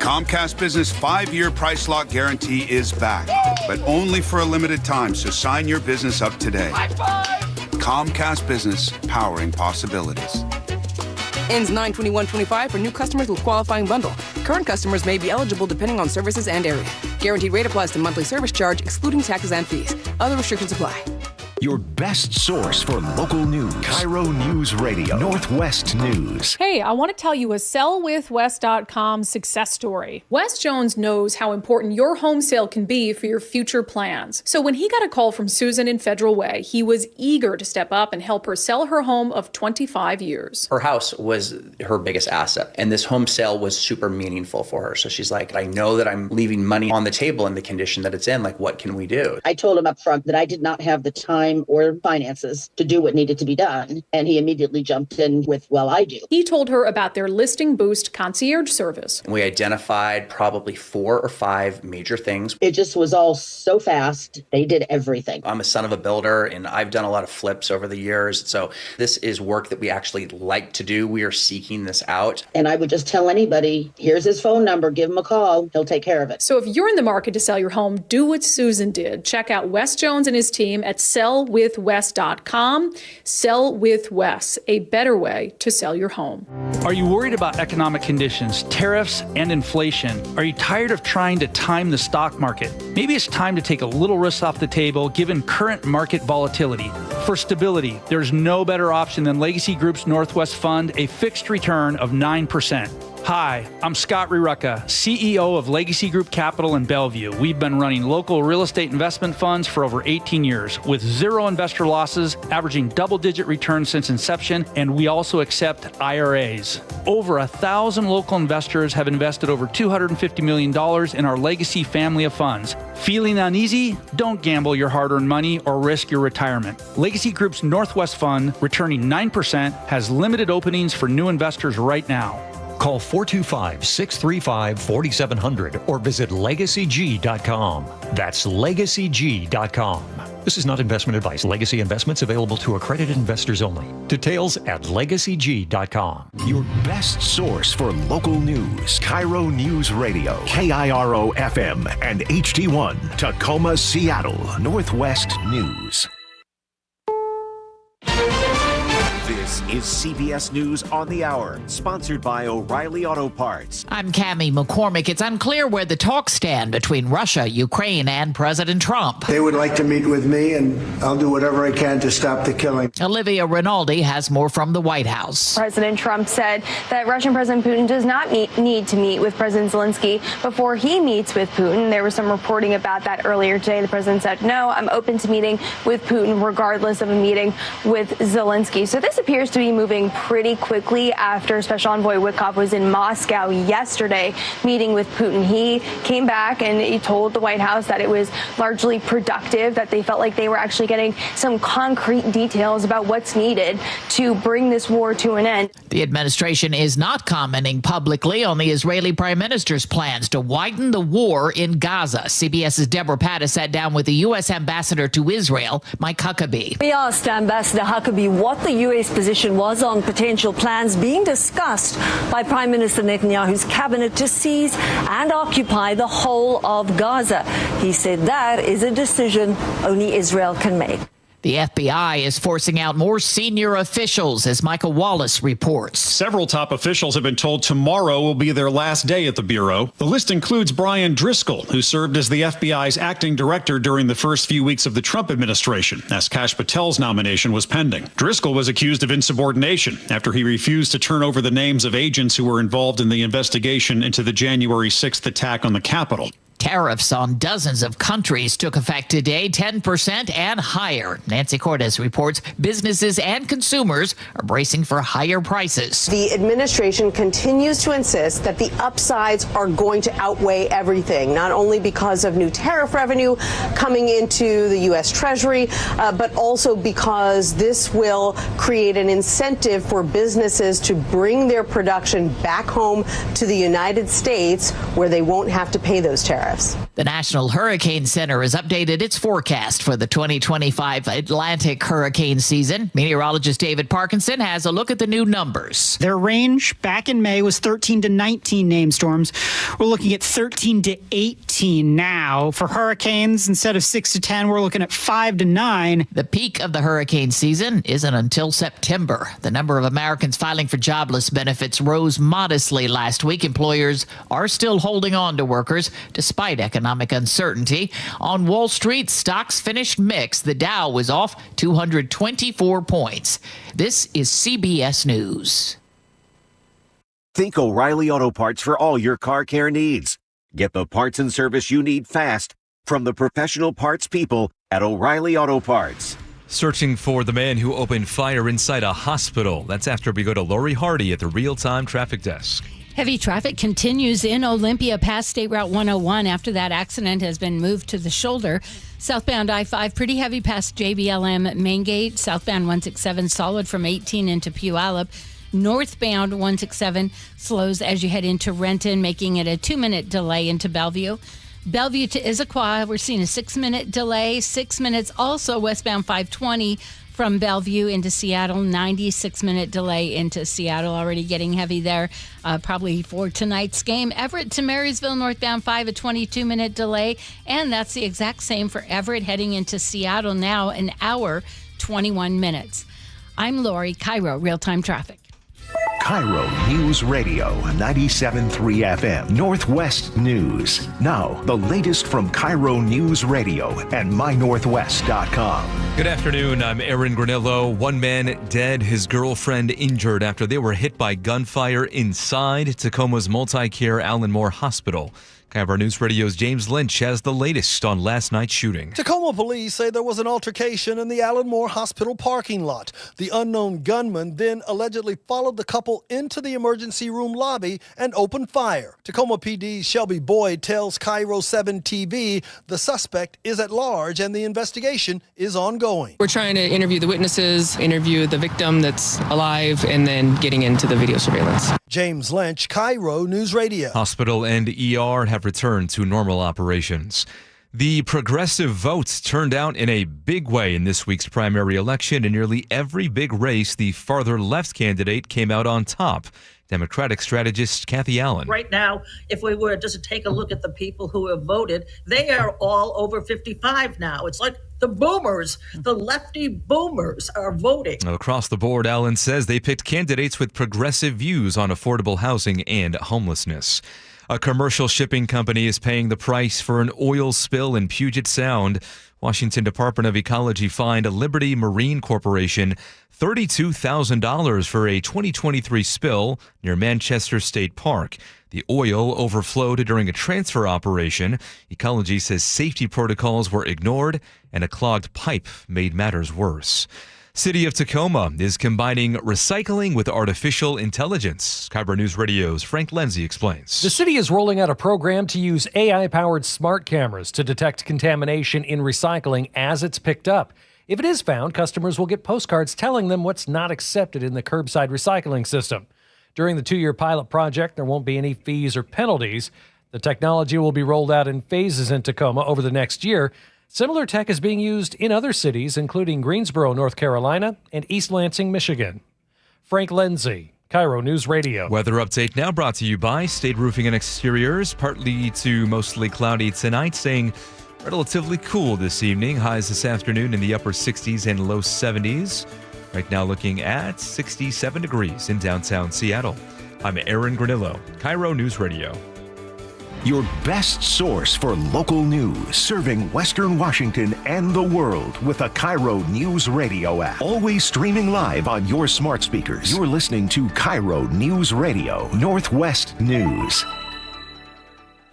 Comcast Business 5-year price lock guarantee is back, but only for a limited time, so sign your business up today. High five! Comcast Business, powering possibilities. Ends 9/21/25 for new customers with qualifying bundle. Current customers may be eligible depending on services and area. Guaranteed rate applies to monthly service charge, excluding taxes and fees. Other restrictions apply. Your best source for local news. KIRO Newsradio, Northwest News. Hey, I want to tell you a sellwithwes.com success story. Wes Jones knows how important your home sale can be for your future plans. So when he got a call from Susan in Federal Way, he was eager to step up and help her sell her home of 25 years. Her house was her biggest asset, and this home sale was super meaningful for her. So she's like, I know that I'm leaving money on the table in the condition that it's in. Like, what can we do? I told him up front that I did not have the time or finances to do what needed to be done. And he immediately jumped in with, well, I do. He told her about their Listing Boost concierge service. We identified probably 4 or 5 major things. It just was all so fast. They did everything. I'm a son of a builder, and I've done a lot of flips over the years. So this is work that we actually like to do. We are seeking this out. And I would just tell anybody, here's his phone number, give him a call. He'll take care of it. So if you're in the market to sell your home, do what Susan did. Check out Wes Jones and his team at sellwithwes.com. Sell with Wes, a better way to sell your home. Are you worried about economic conditions, tariffs, and inflation? Are you tired of trying to time the stock market? Maybe it's time to take a little risk off the table given current market volatility. For stability, there's no better option than Legacy Group's Northwest Fund, a fixed return of 9%. Hi, I'm Scott Rirucka, CEO of Legacy Group Capital in Bellevue. We've been running local real estate investment funds for over 18 years with 0 investor losses, averaging double-digit returns since inception, and we also accept IRAs. Over 1,000 local investors have invested over $250 million in our Legacy family of funds. Feeling uneasy? Don't gamble your hard-earned money or risk your retirement. Legacy Group's Northwest Fund, returning 9%, has limited openings for new investors right now. Call 425-635-4700 or visit LegacyG.com. That's LegacyG.com. This is not investment advice. Legacy investments available to accredited investors only. Details at LegacyG.com. Your best source for local news. KIRO Newsradio, KIRO FM and HD1, Tacoma, Seattle, Northwest News. This is CBS News on the Hour, sponsored by O'Reilly Auto Parts. I'm Cammie McCormick. It's unclear where the talks stand between Russia, Ukraine, and President Trump. They would like to meet with me, and I'll do whatever I can to stop the killing. Olivia Rinaldi has more from the White House. President Trump said that Russian President Putin does not need to meet with President Zelensky before he meets with Putin. There was some reporting about that earlier today. The president said, no, I'm open to meeting with Putin regardless of a meeting with Zelensky. So this appears to be moving pretty quickly after Special Envoy Witkoff was in Moscow yesterday meeting with Putin. He came back and he told the White House that it was largely productive, that they felt like they were actually getting some concrete details about what's needed to bring this war to an end. The administration is not commenting publicly on the Israeli prime minister's plans to widen the war in Gaza. CBS's Deborah Pattis sat down with the U.S. ambassador to Israel, Mike Huckabee. We asked Ambassador Huckabee what the U.S. position was on potential plans being discussed by Prime Minister Netanyahu's cabinet to seize and occupy the whole of Gaza. He said that is a decision only Israel can make. The FBI is forcing out more senior officials, as Michael Wallace reports. Several top officials have been told tomorrow will be their last day at the Bureau. The list includes Brian Driscoll, who served as the FBI's acting director during the first few weeks of the Trump administration, as Kash Patel's nomination was pending. Driscoll was accused of insubordination after he refused to turn over the names of agents who were involved in the investigation into the January 6th attack on the Capitol. Tariffs on dozens of countries took effect today, 10% and higher. Nancy Cortez reports businesses and consumers are bracing for higher prices. The administration continues to insist that the upsides are going to outweigh everything, not only because of new tariff revenue coming into the U.S. Treasury, but also because this will create an incentive for businesses to bring their production back home to the United States where they won't have to pay those tariffs. tariffs. The National Hurricane Center has updated its forecast for the 2025 Atlantic hurricane season. Meteorologist David Parkinson has a look at the new numbers. Their range back in May was 13 to 19 named storms. We're looking at 13 to 18 now. For hurricanes, instead of 6 to 10, we're looking at 5 to 9. The peak of the hurricane season isn't until September. The number of Americans filing for jobless benefits rose modestly last week. Employers are still holding on to workers despite economic uncertainty. On Wall Street, stocks finished mixed. The Dow was off 224 points. This is CBS News. Think O'Reilly Auto Parts for all your car care needs. Get the parts and service you need fast from the professional parts people at O'Reilly Auto Parts. Searching for the man who opened fire inside a hospital. That's after we go to Lori Hardy at the real-time traffic desk. Heavy traffic continues in Olympia past State Route 101 after that accident has been moved to the shoulder. Southbound I-5, pretty heavy past JBLM Main Gate. Southbound 167, solid from 18 into Puyallup. Northbound 167 slows as you head into Renton, making it a 2-minute delay into Bellevue. Bellevue to Issaquah, we're seeing a 6-minute delay. 6 minutes also westbound 520 from Bellevue into Seattle. 96-minute delay into Seattle, already getting heavy there, probably for tonight's game. Everett to Marysville, northbound 5, a 22-minute delay. And that's the exact same for Everett heading into Seattle now, an hour, 21 minutes. I'm Lori, KIRO Real-Time Traffic. KIRO Newsradio 97.3 FM, Northwest News. Now, the latest from KIRO Newsradio and mynorthwest.com. Good afternoon. I'm Aaron Granillo. One man dead, his girlfriend injured after they were hit by gunfire inside Tacoma's multi-care Allen Moore Hospital. KIRO News Radio's James Lynch has the latest on last night's shooting. Tacoma police say there was an altercation in the Allen Moore Hospital parking lot. The unknown gunman then allegedly followed the couple into the emergency room lobby and opened fire. Tacoma PD's Shelby Boyd tells KIRO 7 TV the suspect is at large and the investigation is ongoing. We're trying to interview the witnesses, interview the victim that's alive, and then getting into the video surveillance. James Lynch, KIRO News Radio. Hospital and ER have returned to normal operations. The progressive votes turned out in a big way in this week's primary election. In nearly every big race, the farther left candidate came out on top. Democratic strategist Kathy Allen. Right now, if we were just to take a look at the people who have voted, they are all over 55 now. It's like the boomers, the lefty boomers are voting. Across the board, Allen says they picked candidates with progressive views on affordable housing and homelessness. A commercial shipping company is paying the price for an oil spill in Puget Sound. Washington Department of Ecology fined Liberty Marine Corporation $32,000 for a 2023 spill near Manchester State Park. The oil overflowed during a transfer operation. Ecology says safety protocols were ignored and a clogged pipe made matters worse. City of Tacoma is combining recycling with artificial intelligence. KIRO News Radio's Frank Lenzi explains. The city is rolling out a program to use AI-powered smart cameras to detect contamination in recycling as it's picked up. If it is found, customers will get postcards telling them what's not accepted in the curbside recycling system. During the 2-year pilot project, there won't be any fees or penalties. The technology will be rolled out in phases in Tacoma over the next year. Similar tech is being used in other cities, including Greensboro, North Carolina, and East Lansing, Michigan. Frank Lenzi, KIRO News Radio. Weather update now brought to you by State Roofing and Exteriors. Partly to mostly cloudy tonight, staying relatively cool this evening. Highs this afternoon in the upper 60s and low 70s. Right now looking at 67 degrees in downtown Seattle. I'm Aaron Granillo, KIRO News Radio. Your best source for local news, serving Western Washington and the world with a KIRO News Radio app. Always streaming live on your smart speakers. You're listening to KIRO News Radio, Northwest News.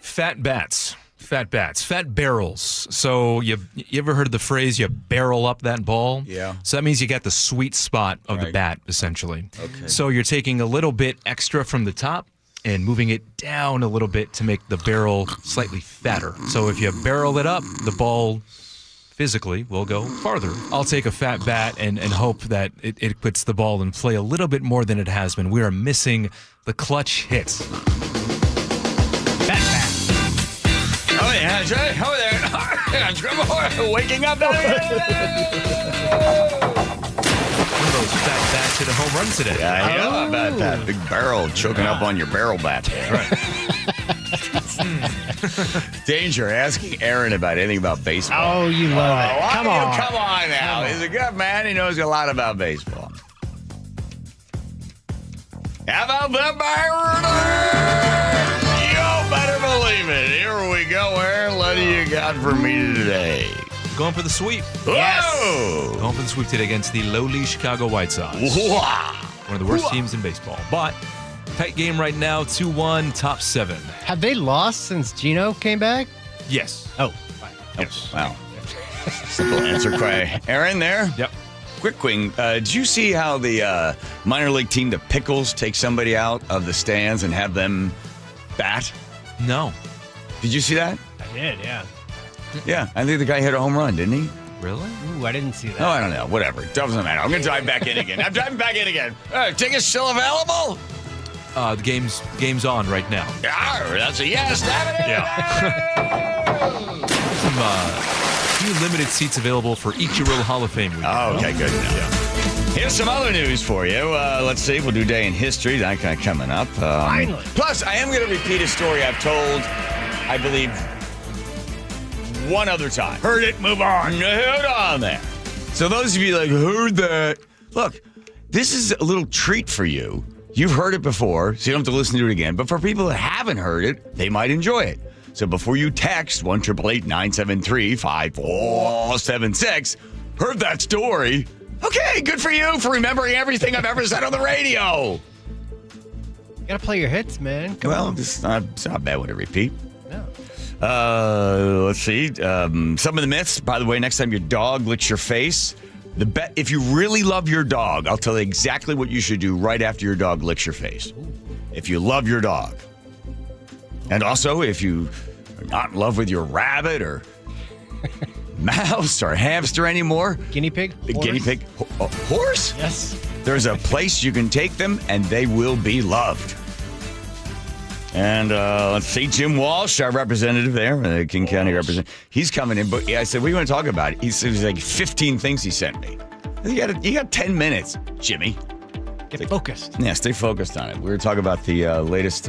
Fat bats, fat barrels. So you ever heard the phrase, you barrel up that ball? Yeah. So that means you got the sweet spot of the bat, essentially. Okay. So you're taking a little bit extra from the top and moving it down a little bit to make the barrel slightly fatter. So if you barrel it up, the ball physically will go farther. I'll take a fat bat and hope that it puts the ball in play a little bit more than it has been. We are missing the clutch hit. Fat bat. Oh, Yeah, Jay, over there. Waking up. One of those fat bats hit a home run today. Yeah, I know about that big barrel choking up on your barrel bat. Right. Danger asking Aaron about anything about baseball. Oh, you love it. Come on now. He's a good man. He knows a lot about baseball. How about the Mariners? You better believe it. Here we go, Aaron. What do you got for me today? Going for the sweep. Whoa! Going for the sweep today against the lowly Chicago White Sox. One of the worst teams in baseball. But tight game right now, 2-1, top 7. Have they lost since Gino came back? Yes. Oh, fine. Yes. Wow. Simple answer, Quay. Aaron there? Yep. Quick wing. Did you see how the minor league team, the Pickles, take somebody out of the stands and have them bat? No. Did you see that? I did, yeah. Yeah, I think the guy hit a home run, didn't he? Really? Ooh, I didn't see that. Oh, I don't know. Whatever. Doesn't matter. I'm going to drive back in again. I'm driving back in again. Tickets still available? The game's on right now. Yeah, that's a yes. Some few limited seats available for Ichiro Hall of Fame weekend. Oh, okay, good. Here's some other news for you. Let's see. We'll do Day in History. That kind of coming up. Finally. Plus, I am going to repeat a story I've told, I believe, one other time. Heard it, move on. Hold on there. So those of you like, heard that. Look, this is a little treat for you. You've heard it before, so you don't have to listen to it again. But for people that haven't heard it, they might enjoy it. So before you text 1-888-973-5476, heard that story. Okay, good for you for remembering everything I've ever said on the radio. You gotta play your hits, man. Come on. It's not bad with a repeat. No. Let's see. Some of the myths, by the way, next time your dog licks your face, if you really love your dog, I'll tell you exactly what you should do right after your dog licks your face. If you love your dog. And also, if you are not in love with your rabbit or mouse or hamster anymore. Guinea pig? Horse? Yes. There's a place you can take them and they will be loved. And let's see, Jim Walsh, our representative there, the King County representative, he's coming in. But I said, what do you want to talk about? He said, there's like 15 things he sent me. You got 10 minutes, Jimmy. Get focused. Yeah, stay focused on it. We were talking about the latest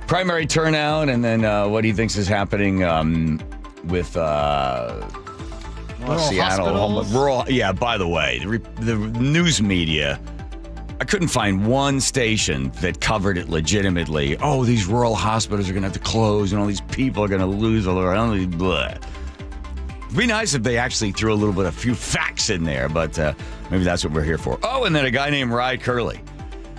primary turnout and then what he thinks is happening with Seattle. Yeah, by the way, the news media, I couldn't find one station that covered it legitimately. Oh, these rural hospitals are going to have to close and all these people are going to lose all their own. Blah. It'd be nice if they actually threw a few facts in there, but maybe that's what we're here for. Oh, and then a guy named John Curley,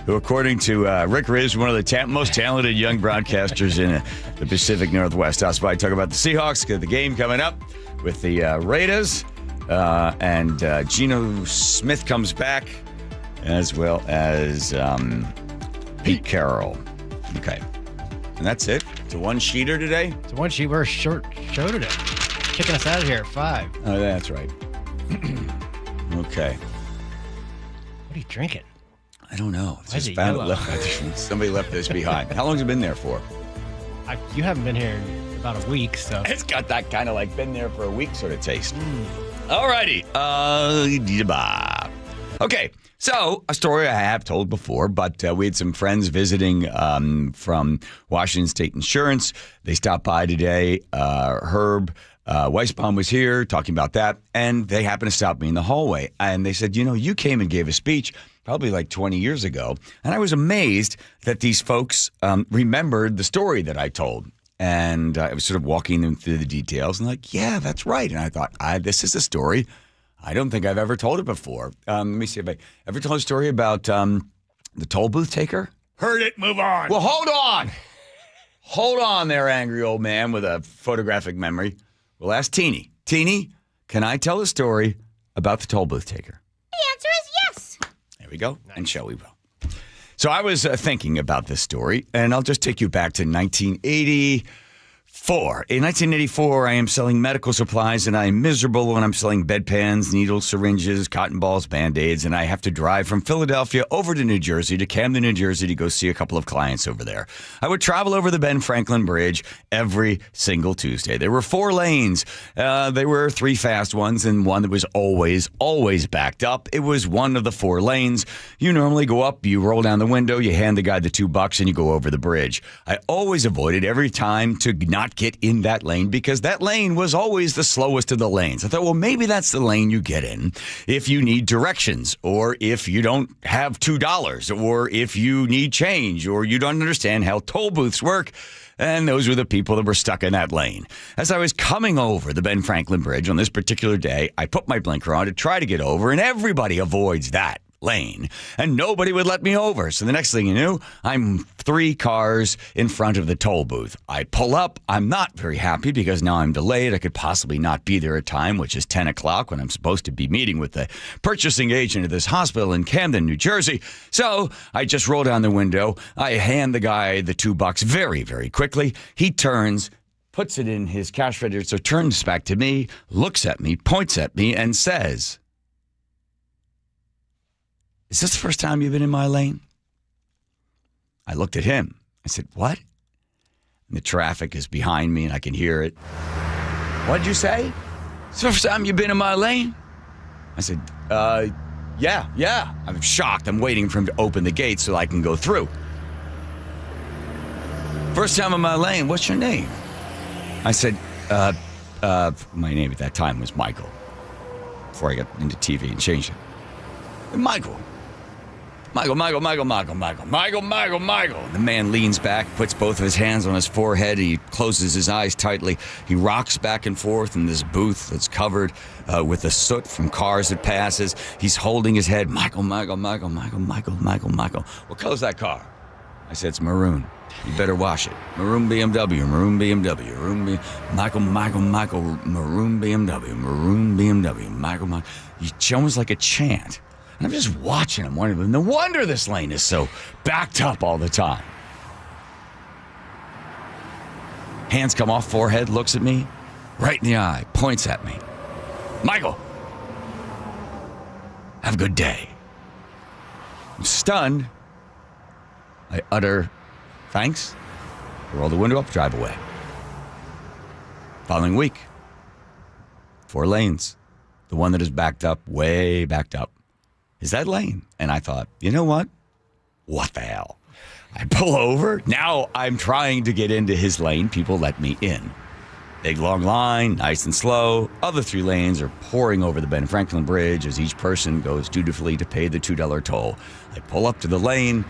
who, according to Rick Riz, one of the most talented young broadcasters in the Pacific Northwest. That's why I talk about the Seahawks, got the game coming up with the Raiders, and Geno Smith comes back, as well as Pete Carroll. Okay. And that's it. It's a one-sheeter today? It's a one-sheet. We're a short show today. Kicking us out of here at 5. Oh, that's right. Okay. What are you drinking? I don't know. Why is it yellow? Somebody left this behind. How long has it been there for? You haven't been here in about a week, so. It's got that kind of like been there for a week sort of taste. All righty. Okay. So, a story I have told before, but we had some friends visiting from Washington State Insurance. They stopped by today. Herb Weisbaum was here talking about that, and they happened to stop me in the hallway. And they said, you came and gave a speech probably like 20 years ago. And I was amazed that these folks remembered the story that I told. And I was sort of walking them through the details and like, yeah, that's right. And I thought, this is a story. I don't think I've ever told it before. Let me see if I ever told a story about the toll booth taker. Heard it, move on. Well, hold on. Hold on there, angry old man with a photographic memory. We'll ask Teeny. Teeny, can I tell a story about the toll booth taker? The answer is yes. There we go. Nice. And shall we will. So I was thinking about this story, and I'll just take you back to 1984, In 1984, I am selling medical supplies, and I am miserable when I'm selling bedpans, needles, syringes, cotton balls, Band-Aids, and I have to drive from Philadelphia over to New Jersey, to Camden, New Jersey, to go see a couple of clients over there. I would travel over the Ben Franklin Bridge every single Tuesday. There were 4 lanes. There were 3 fast ones and one that was always backed up. It was one of the 4 lanes. You normally go up, you roll down the window, you hand the guy the $2, and you go over the bridge. I always avoided every time to not get in that lane because that lane was always the slowest of the lanes. I thought, well, maybe that's the lane you get in if you need directions, or if you don't have $2, or if you need change, or you don't understand how toll booths work. And those were the people that were stuck in that lane. As I was coming over the Ben Franklin Bridge on this particular day, I put my blinker on to try to get over, and everybody avoids that lane, and nobody would let me over. So the next thing you knew, I'm 3 cars in front of the toll booth. I pull up. I'm not very happy because now I'm delayed. I could possibly not be there at time, which is 10 o'clock when I'm supposed to be meeting with the purchasing agent of this hospital in Camden, New Jersey. So I just roll down the window. I hand the guy the $2 very, very quickly. He turns, puts it in his cash register, turns back to me, looks at me, points at me, and says, "Is this the first time you've been in my lane?" I looked at him. I said, "What?" And the traffic is behind me and I can hear it. "What'd you say? It's the first time you've been in my lane?" I said, yeah. I'm shocked. I'm waiting for him to open the gate so I can go through. "First time in my lane. What's your name?" I said, my name at that time was Michael, before I got into TV and changed it. Michael. The man leans back, puts both of his hands on his forehead. He closes his eyes tightly. He rocks back and forth in this booth that's covered with the soot from cars that passes. He's holding his head. Michael. "What color's that car?" I said, "It's maroon. You better wash it. Maroon BMW. Maroon BMW. Michael. It's almost like a chant. And I'm just watching him, wondering, no wonder this lane is so backed up all the time. Hands come off forehead, looks at me, right in the eye, points at me. "Michael, have a good day." I'm stunned. I utter thanks, roll the window up, drive away. Following week, 4 lanes. The one that is backed up, way backed up, is that lane. And I thought, you know what? What the hell? I pull over. Now I'm trying to get into his lane. People let me in. Big long line, nice and slow. Other 3 lanes are pouring over the Ben Franklin Bridge as each person goes dutifully to pay the $2 toll. I pull up to the lane.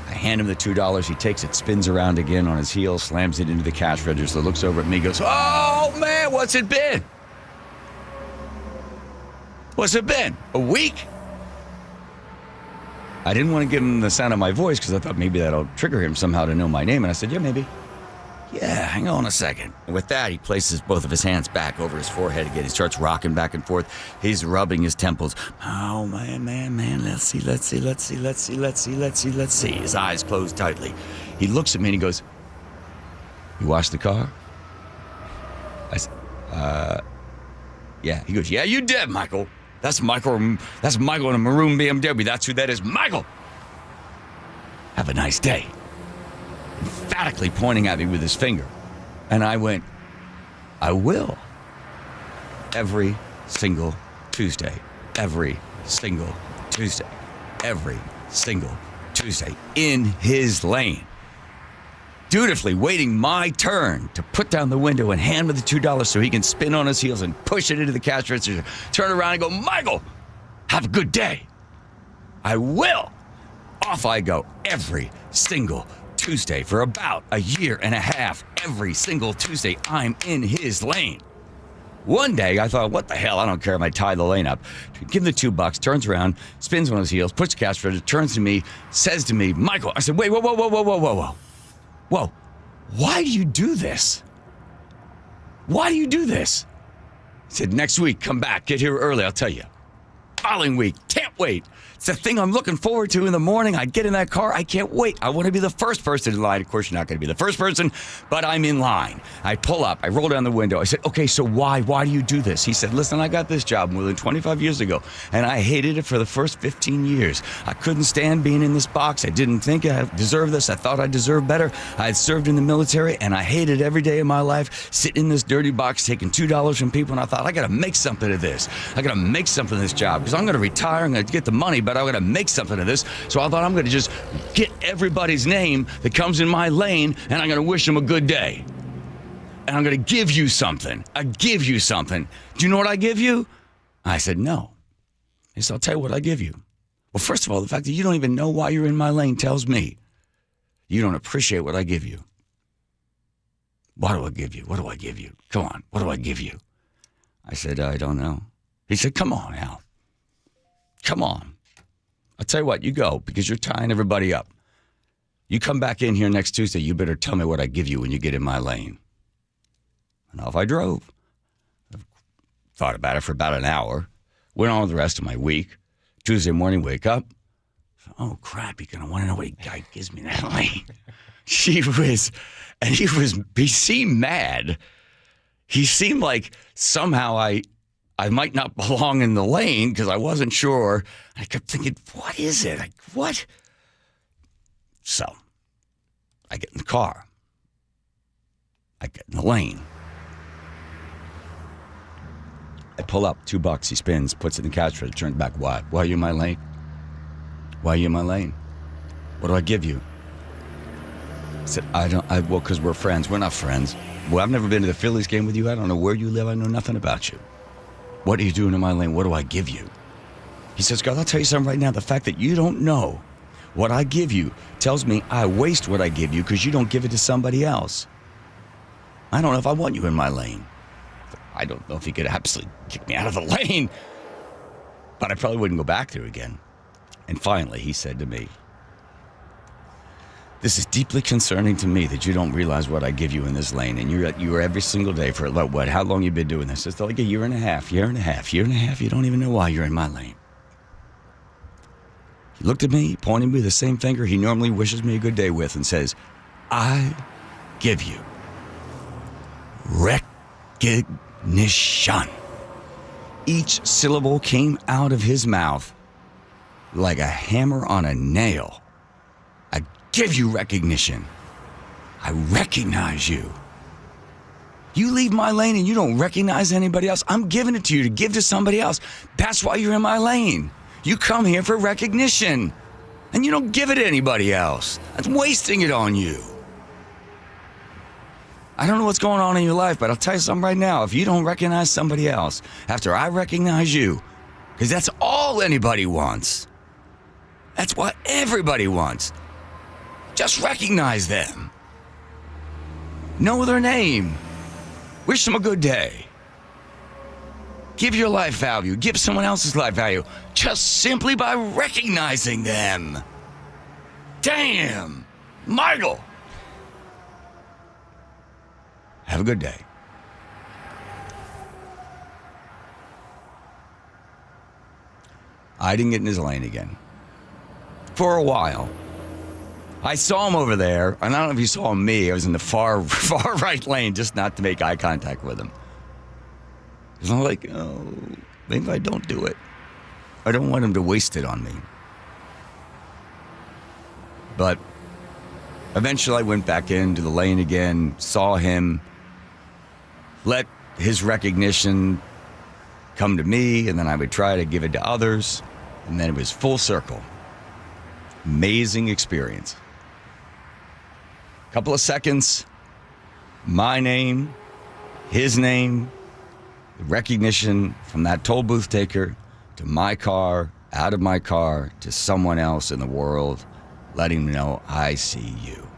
I hand him the $2. He takes it, spins around again on his heel, slams it into the cash register, looks over at me, goes, "Oh, man, what's it been? What's it been? A week?" I didn't want to give him the sound of my voice because I thought maybe that'll trigger him somehow to know my name. And I said, "Yeah, maybe." "Yeah, hang on a second." And with that, he places both of his hands back over his forehead again. He starts rocking back and forth. He's rubbing his temples. "Oh, man. Let's see. His eyes closed tightly. He looks at me and he goes, "You washed the car?" I said, yeah. He goes, "Yeah, you did, Michael. That's Michael in a maroon BMW. That's who that is. Michael, have a nice day." Emphatically pointing at me with his finger. And I went, "I will. Every single Tuesday. Every single Tuesday. Every single Tuesday. In his lane. Dutifully waiting my turn to put down the window and hand me the $2 so he can spin on his heels and push it into the cash register, turn around and go, "Michael, have a good day." I will. Off I go every single Tuesday for about a year and a half. Every single Tuesday, I'm in his lane. One day, I thought, what the hell? I don't care if I tie the lane up. Give him the $2, turns around, spins on his heels, puts the cash register, turns to me, says to me, "Michael." I said, "Wait, whoa. Whoa, why do you do this? Why do you do this?" He said, "Next week, come back. Get here early, I'll tell you." Following week, can't wait. It's the thing I'm looking forward to in the morning. I get in that car. I can't wait. I want to be the first person in line. Of course, you're not going to be the first person, but I'm in line. I pull up. I roll down the window. I said, okay, so why? Why do you do this? He said, listen, I got this job more than 25 years ago, and I hated it for the first 15 years. I couldn't stand being in this box. I didn't think I deserved this. I thought I deserved better. I had served in the military, and I hated every day of my life sitting in this dirty box taking $2 from people, and I thought, I got to make something of this. I got to make something of this job because I'm going to retire. I'm going to get the money, but I'm going to make something of this. So I thought I'm going to just get everybody's name that comes in my lane, and I'm going to wish them a good day. And I'm going to give you something. I give you something. Do you know what I give you? I said, no. He said, I'll tell you what I give you. Well, first of all, the fact that you don't even know why you're in my lane tells me you don't appreciate what I give you. What do I give you? What do I give you? Come on. What do I give you? I said, I don't know. He said, come on, Al. Come on. I'll tell you what, you go, because you're tying everybody up. You come back in here next Tuesday, you better tell me what I give you when you get in my lane. And off I drove. Thought about it for about an hour. Went on with the rest of my week. Tuesday morning, wake up. Oh, crap, you're going to want to know what guy gives me that lane. He seemed mad. He seemed like somehow I might not belong in the lane because I wasn't sure. I kept thinking, what is it? What? So I get in the car. I get in the lane. I pull up, $2. He spins, puts it in the cash register, turns back. Why? Why are you in my lane? Why are you in my lane? What do I give you? I said, well, because we're friends. We're not friends. Well, I've never been to the Phillies game with you. I don't know where you live. I know nothing about you. What are you doing in my lane? What do I give you? He says, God, I'll tell you something right now. The fact that you don't know what I give you tells me I waste what I give you because you don't give it to somebody else. I don't know if I want you in my lane. I don't know if he could absolutely kick me out of the lane, but I probably wouldn't go back there again. And finally, he said to me, this is deeply concerning to me that you don't realize what I give you in this lane. And you're every single day for what? How long you been doing this? It's like a year and a half. You don't even know why you're in my lane. He looked at me, he pointed me with the same finger he normally wishes me a good day with and says, I give you recognition. Each syllable came out of his mouth like a hammer on a nail. I give you recognition. I recognize you. You leave my lane and you don't recognize anybody else. I'm giving it to you to give to somebody else. That's why you're in my lane. You come here for recognition and you don't give it to anybody else. That's wasting it on you. I don't know what's going on in your life, but I'll tell you something right now. If you don't recognize somebody else after I recognize you, because that's all anybody wants. That's what everybody wants. Just recognize them. Know their name. Wish them a good day. Give your life value. Give someone else's life value. Just simply by recognizing them. Damn. Michael. Have a good day. I didn't get in his lane again. For a while. I saw him over there, and I don't know if you saw me. I was in the far right lane, just not to make eye contact with him. Because I'm like, oh, maybe I don't do it. I don't want him to waste it on me. But eventually I went back into the lane again, saw him, let his recognition come to me, and then I would try to give it to others, and then it was full circle. Amazing experience. Couple of seconds, my name, his name, the recognition from that toll booth taker to my car, out of my car, to someone else in the world, letting them know I see you.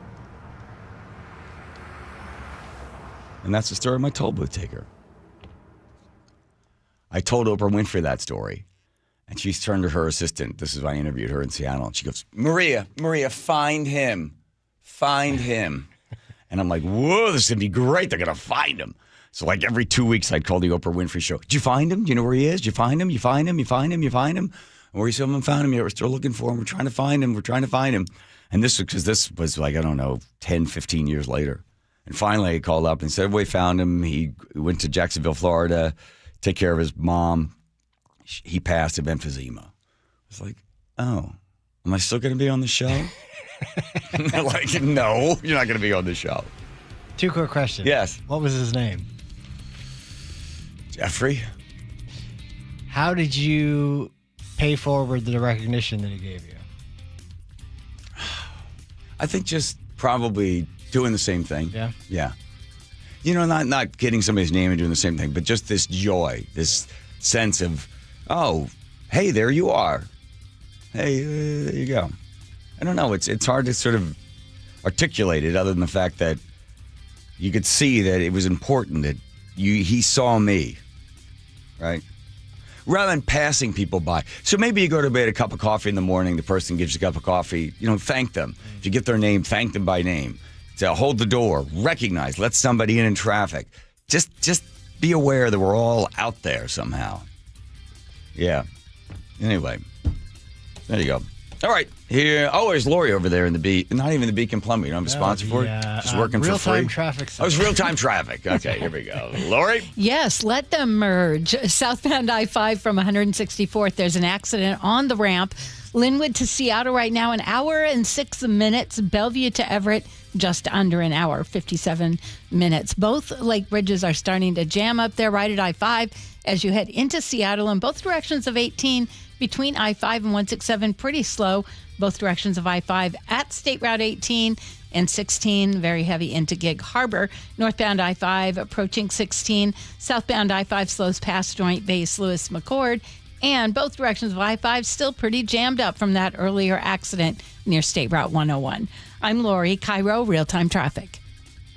And that's the story of my toll booth taker. I told Oprah Winfrey that story, and she's turned to her assistant. This is when I interviewed her in Seattle, and she goes, Maria, find him. Find him. And I'm like, whoa, this is going to be great. They're going to find him. So like every 2 weeks, I'd call the Oprah Winfrey Show. Did you find him? Do you know where he is? Did you find him? You find him? You find him? You find him? We still haven't found him yet. We're still looking for him. We're trying to find him. And this was like, I don't know, 10, 15 years later. And finally, he called up and said, we found him. He went to Jacksonville, Florida, take care of his mom. He passed of emphysema. It's like, oh, am I still going to be on the show? Like, no, you're not going to be on the show. 2 quick questions. Yes. What was his name? Jeffrey. How did you pay forward the recognition that he gave you? I think just probably doing the same thing. Yeah. Yeah. You know, not getting somebody's name and doing the same thing, but just this joy, this sense of, oh, hey, there you are. Hey, there you go. I don't know. It's hard to sort of articulate it other than the fact that you could see that it was important that he saw me, right? Rather than passing people by. So maybe you go to bed, a cup of coffee in the morning, the person gives you a cup of coffee, thank them. If you get their name, thank them by name. So hold the door, recognize, let somebody in traffic. Just be aware that we're all out there somehow. Yeah. Anyway, there you go. All right. Here. Oh, there's Lori over there in the not even the Beacon Plumbing. You don't have a sponsor for it? Just working for free? Real-time traffic. Oh, it's real-time traffic. Okay, here we go. Lori? Yes, let them merge. Southbound I-5 from 164th. There's an accident on the ramp. Linwood to Seattle right now, 1 hour and 6 minutes. Bellevue to Everett, just under an hour, 57 minutes. Both lake bridges are starting to jam up there right at I-5 as you head into Seattle in both directions of 18 between I-5 and 167, pretty slow. Both directions of I-5 at State Route 18 and 16, very heavy into Gig Harbor. Northbound I-5 approaching 16. Southbound I-5 slows past Joint Base Lewis McChord. And both directions of I-5 still pretty jammed up from that earlier accident near State Route 101. I'm Lori, KIRO Real-Time Traffic.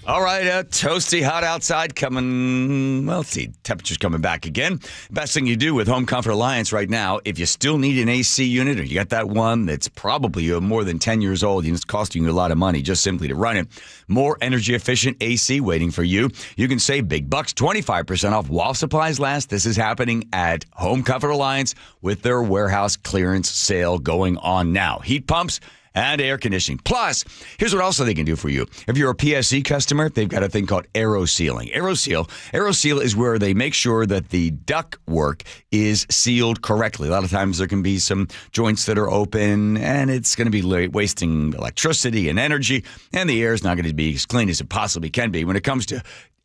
All right, toasty hot outside coming. Well, let's see, temperature's coming back again. Best thing you do with Home Comfort Alliance right now, if you still need an AC unit or you got that one that's probably more than 10 years old and it's costing you a lot of money just simply to run it, more energy efficient AC waiting for you. You can save big bucks, 25% off while supplies last. This is happening at Home Comfort Alliance with their warehouse clearance sale going on now. Heat pumps and air conditioning. Plus, here's what also they can do for you. If you're a PSE customer, they've got a thing called aero sealing. Aero seal is where they make sure that the duct work is sealed correctly. A lot of times there can be some joints that are open, and it's going to be wasting electricity and energy, and the air is not going to be as clean as it possibly can be. When it comes to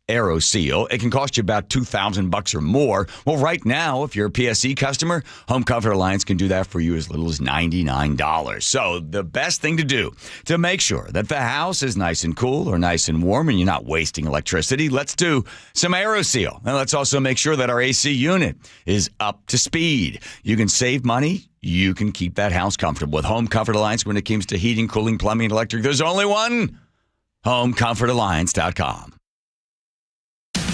Aero Seal, it can cost you about $2,000 or more. Well, right now, if you're a PSE customer, Home Comfort Alliance can do that for you as little as $99. So the best thing to do to make sure that the house is nice and cool or nice and warm and you're not wasting electricity, let's do some Aero Seal. And let's also make sure that our AC unit is up to speed. You can save money. You can keep that house comfortable with Home Comfort Alliance when it comes to heating, cooling, plumbing, and electric. There's only one. HomeComfortAlliance.com.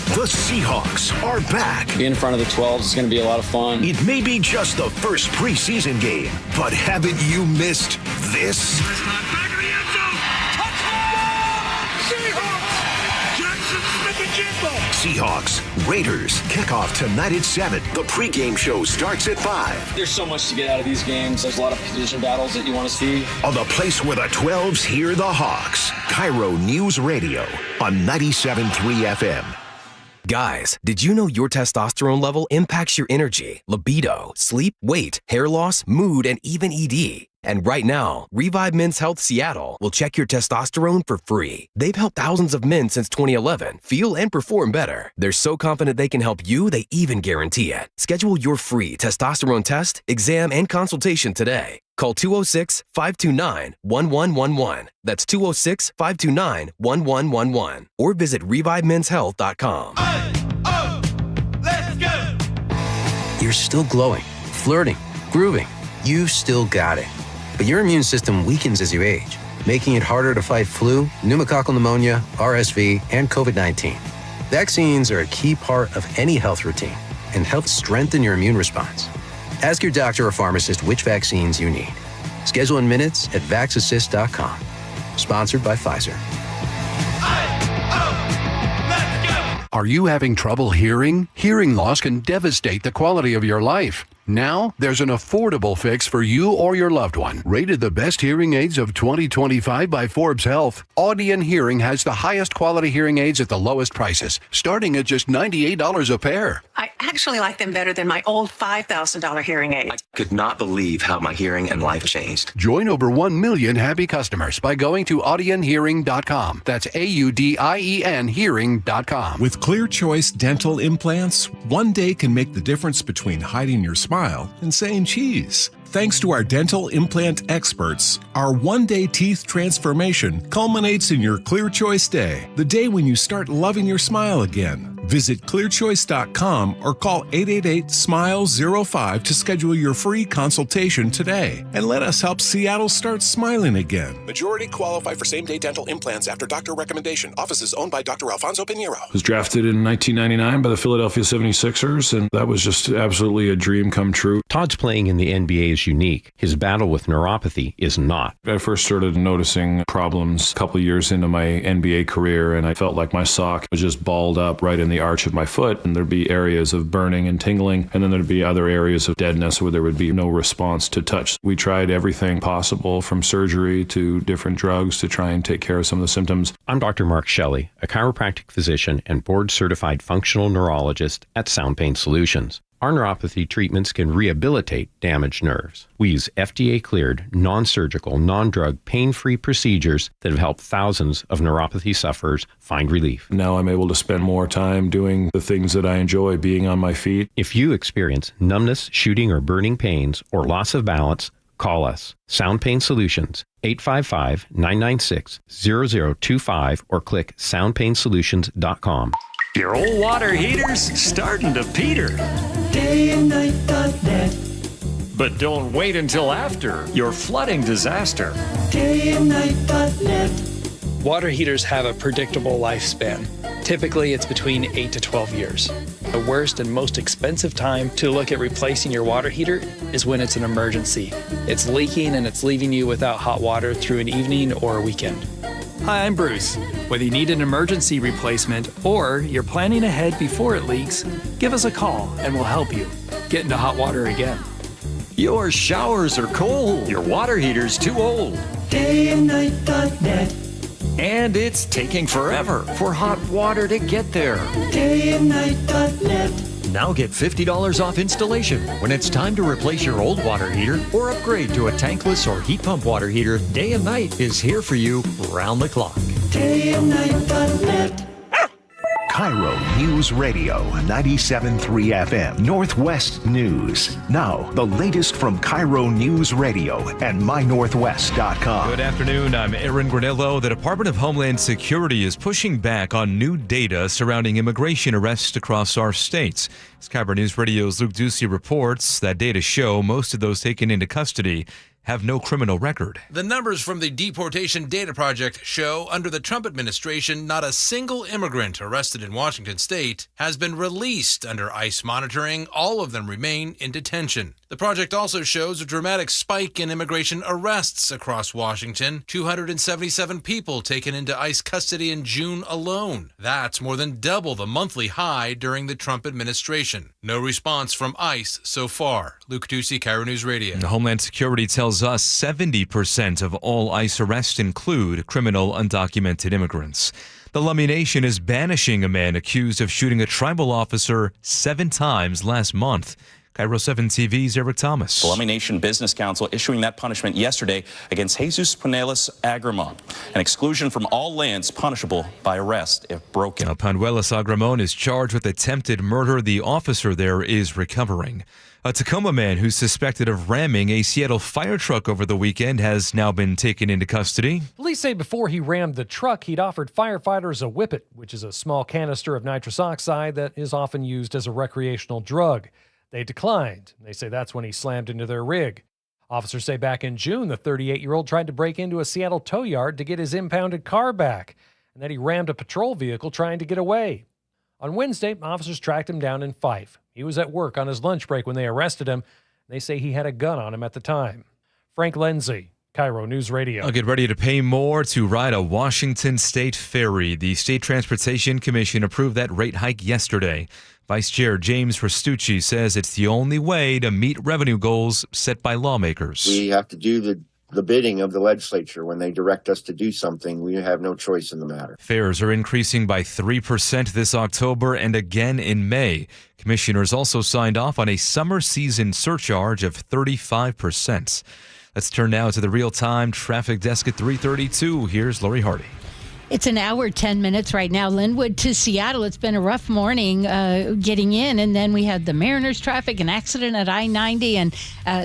The Seahawks are back. Being in front of the 12s is going to be a lot of fun. It may be just the first preseason game, but haven't you missed this? Back of the end zone. Touchdown! Seahawks! Jackson Smith-Njigba. Seahawks, Raiders, kickoff tonight at 7. The pregame show starts at 5. There's so much to get out of these games. There's a lot of position battles that you want to see. On the place where the 12s hear the Hawks. KIRO News Radio on 97.3 FM. Guys, did you know your testosterone level impacts your energy, libido, sleep, weight, hair loss, mood, and even ED? And right now, Revive Men's Health Seattle will check your testosterone for free. They've helped thousands of men since 2011 feel and perform better. They're so confident they can help you, they even guarantee it. Schedule your free testosterone test, exam, and consultation today. Call 206-529-1111. That's 206-529-1111. Or visit ReviveMen'sHealth.com. Let's go! You're still glowing, flirting, grooving. You've still got it. But your immune system weakens as you age, making it harder to fight flu, pneumococcal pneumonia, RSV, and COVID-19. Vaccines are a key part of any health routine and help strengthen your immune response. Ask your doctor or pharmacist which vaccines you need. Schedule in minutes at VaxAssist.com. Sponsored by Pfizer. Are you having trouble hearing? Hearing loss can devastate the quality of your life. Now, there's an affordable fix for you or your loved one. Rated the best hearing aids of 2025 by Forbes Health, Audion Hearing has the highest quality hearing aids at the lowest prices, starting at just $98 a pair. I actually like them better than my old $5,000 hearing aid. I could not believe how my hearing and life changed. Join over 1 million happy customers by going to audionhearing.com. That's AUDIEN hearing.com. With Clear Choice dental implants, one day can make the difference between hiding your smile and saying cheese. Thanks to our dental implant experts, our one-day teeth transformation culminates in your Clear Choice Day, the day when you start loving your smile again. Visit clearchoice.com or call 888-SMILE-05 to schedule your free consultation today. And let us help Seattle start smiling again. Majority qualify for same-day dental implants after doctor recommendation. Offices owned by Dr. Alfonso Pinheiro. Was drafted in 1999 by the Philadelphia 76ers, and that was just absolutely a dream come true. Todd's playing in the NBA is unique. His battle with neuropathy is not. I first started noticing problems a couple years into my NBA career, and I felt like my sock was just balled up right in the arch of my foot, and there'd be areas of burning and tingling, and then there'd be other areas of deadness where there would be no response to touch. We tried everything possible, from surgery to different drugs, to try and take care of some of the symptoms. I'm Dr. Mark Shelley, a chiropractic physician and board-certified functional neurologist at Sound Pain Solutions. Our neuropathy treatments can rehabilitate damaged nerves. We use FDA-cleared, non-surgical, non-drug, pain-free procedures that have helped thousands of neuropathy sufferers find relief. Now I'm able to spend more time doing the things that I enjoy, being on my feet. If you experience numbness, shooting, or burning pains, or loss of balance, call us. Sound Pain Solutions, 855-996-0025, or click soundpainsolutions.com. Your old water heater's starting to peter. Dayandnight.net. But don't wait until after your flooding disaster. Dayandnight.net. Water heaters have a predictable lifespan. Typically, it's between 8 to 12 years. The worst and most expensive time to look at replacing your water heater is when it's an emergency. It's leaking and it's leaving you without hot water through an evening or a weekend. Hi, I'm Bruce. Whether you need an emergency replacement or you're planning ahead before it leaks, give us a call and we'll help you get into hot water again. Your showers are cold. Your water heater's too old. Dayandnight.net. And it's taking forever for hot water to get there. Dayandnight.net. Now get $50 off installation when it's time to replace your old water heater or upgrade to a tankless or heat pump water heater. Day and Night is here for you round the clock. Dayandnight.net. KIRO News Radio 97.3 FM Northwest News. Now, the latest from KIRO News Radio and mynorthwest.com. Good afternoon. I'm Aaron Granillo. The Department of Homeland Security is pushing back on new data surrounding immigration arrests across our states. As KIRO News Radio's Luke Ducey reports, that data show most of those taken into custody have no criminal record. The numbers from the Deportation Data Project show under the Trump administration, not a single immigrant arrested in Washington state has been released under ICE monitoring. All of them remain in detention. The project also shows a dramatic spike in immigration arrests across Washington. 277 people taken into ICE custody in June alone. That's more than double the monthly high during the Trump administration. No response from ICE so far. Luke Ducey, KIRO News Radio. The Homeland Security tells us 70% of all ICE arrests include criminal undocumented immigrants. The Lummi Nation is banishing a man accused of shooting a tribal officer 7 times last month. KIRO 7 TV's Eric Thomas. The Lummi Nation Business Council issuing that punishment yesterday against Jesus Panelis Agramon, an exclusion from all lands punishable by arrest if broken. Now, Panuelos Agramon is charged with attempted murder. The officer there is recovering. A Tacoma man who's suspected of ramming a Seattle fire truck over the weekend has now been taken into custody. Police say before he rammed the truck, he'd offered firefighters a whippet, which is a small canister of nitrous oxide that is often used as a recreational drug. They declined. They say that's when he slammed into their rig. Officers say back in June, the 38-year-old tried to break into a Seattle tow yard to get his impounded car back, and that he rammed a patrol vehicle trying to get away. On Wednesday, officers tracked him down in Fife. He was at work on his lunch break when they arrested him. They say he had a gun on him at the time. Frank Lindsay, KIRO News Radio. I'll get ready to pay more to ride a Washington State ferry. The State Transportation Commission approved that rate hike yesterday. Vice Chair James Restucci says it's the only way to meet revenue goals set by lawmakers. We have to do the bidding of the legislature. When they direct us to do something, we have no choice in the matter. Fares are increasing by 3% this October and again in May. Commissioners also signed off on a summer season surcharge of 35%. Let's turn now to the real-time traffic desk at 3:32. Here's Lori Hardy. It's an hour, 10 minutes right now. Linwood to Seattle. It's been a rough morning getting in. And then we had the Mariners traffic, an accident at I-90, and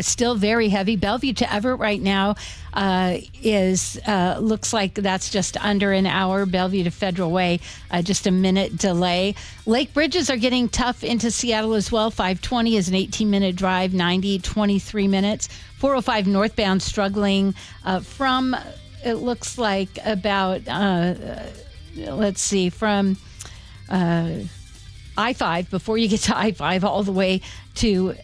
still very heavy. Bellevue to Everett right now looks like that's just under an hour. Bellevue to Federal Way, just a minute delay. Lake bridges are getting tough into Seattle as well. 520 is an 18-minute drive, 90, 23 minutes. 405 northbound struggling from... It looks like about, from I-5, before you get to I-5, all the way to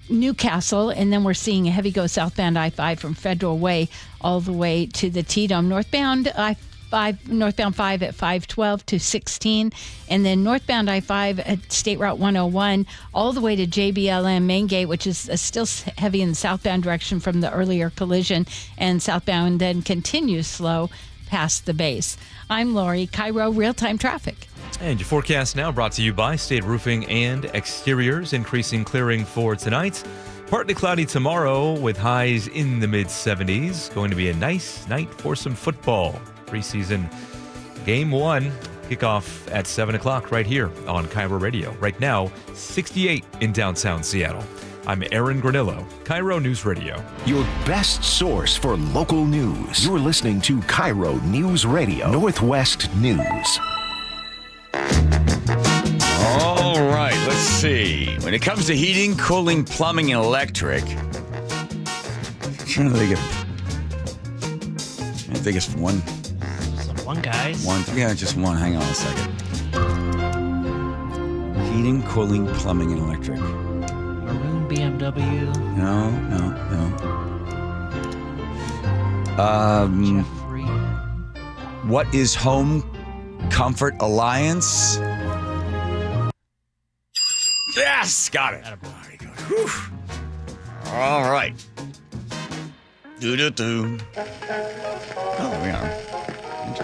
Newcastle. And then we're seeing a heavy go southbound I-5 from Federal Way all the way to the T-Dome. Northbound northbound 5 at 512 to 16. And then northbound I-5 at State Route 101 all the way to JBLM Main Gate, which is still heavy in the southbound direction from the earlier collision. And southbound then continues slow past the base. I'm Lori, KIRO Real-Time Traffic. And your forecast now brought to you by State Roofing and Exteriors, increasing clearing for tonight. Partly cloudy tomorrow with highs in the mid-70s. Going to be a nice night for some football. Preseason Game 1, kickoff at 7 o'clock right here on KIRO Radio. Right now, 68 in downtown Seattle. I'm Aaron Granillo, KIRO News Radio. Your best source for local news. You're listening to KIRO News Radio, Northwest News. All right, let's see. When it comes to heating, cooling, plumbing, and electric, I'm trying to think of one. One, guys. Just one. Hang on a second. Heating, cooling, plumbing, and electric. Maroon BMW. No. Jeffrey. What is Home Comfort Alliance? Yes, got it. Very good. Whew. All right. Do. Oh, there we are.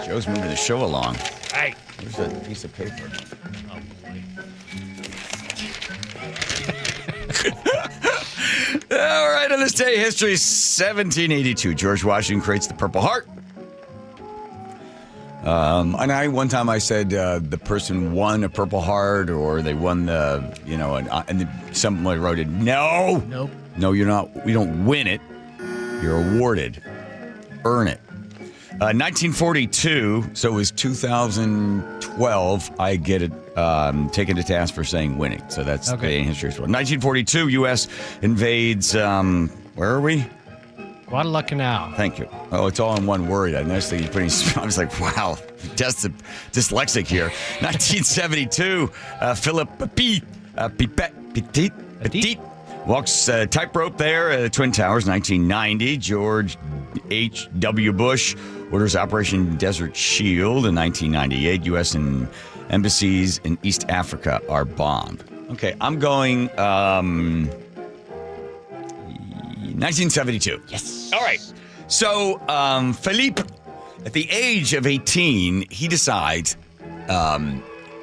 Joe's moving the show along. Hey. There's that piece of paper. Oh, boy. All right, on this day, history, 1782. George Washington creates the Purple Heart. And one time I said the person won a Purple Heart, or they won and somebody wrote it. No. Nope. No, you're not. We don't win it. You're awarded. Earn it. 1942, so it was 2012, I get it taken to task for saying winning. So that's okay. In history as well. 1942, U.S. invades, where are we? Guadalcanal. Thank you. Oh, it's all in one word. I noticed that you're putting, I was like, wow, dyslexic here. 1972, Philip Petit walks tightrope there at the Twin Towers. 1990, George H.W. Bush orders Operation Desert Shield. In 1998, U.S. and embassies in East Africa are bombed. Okay, I'm going 1972. Yes. All right. So Philippe, at the age of 18, he decides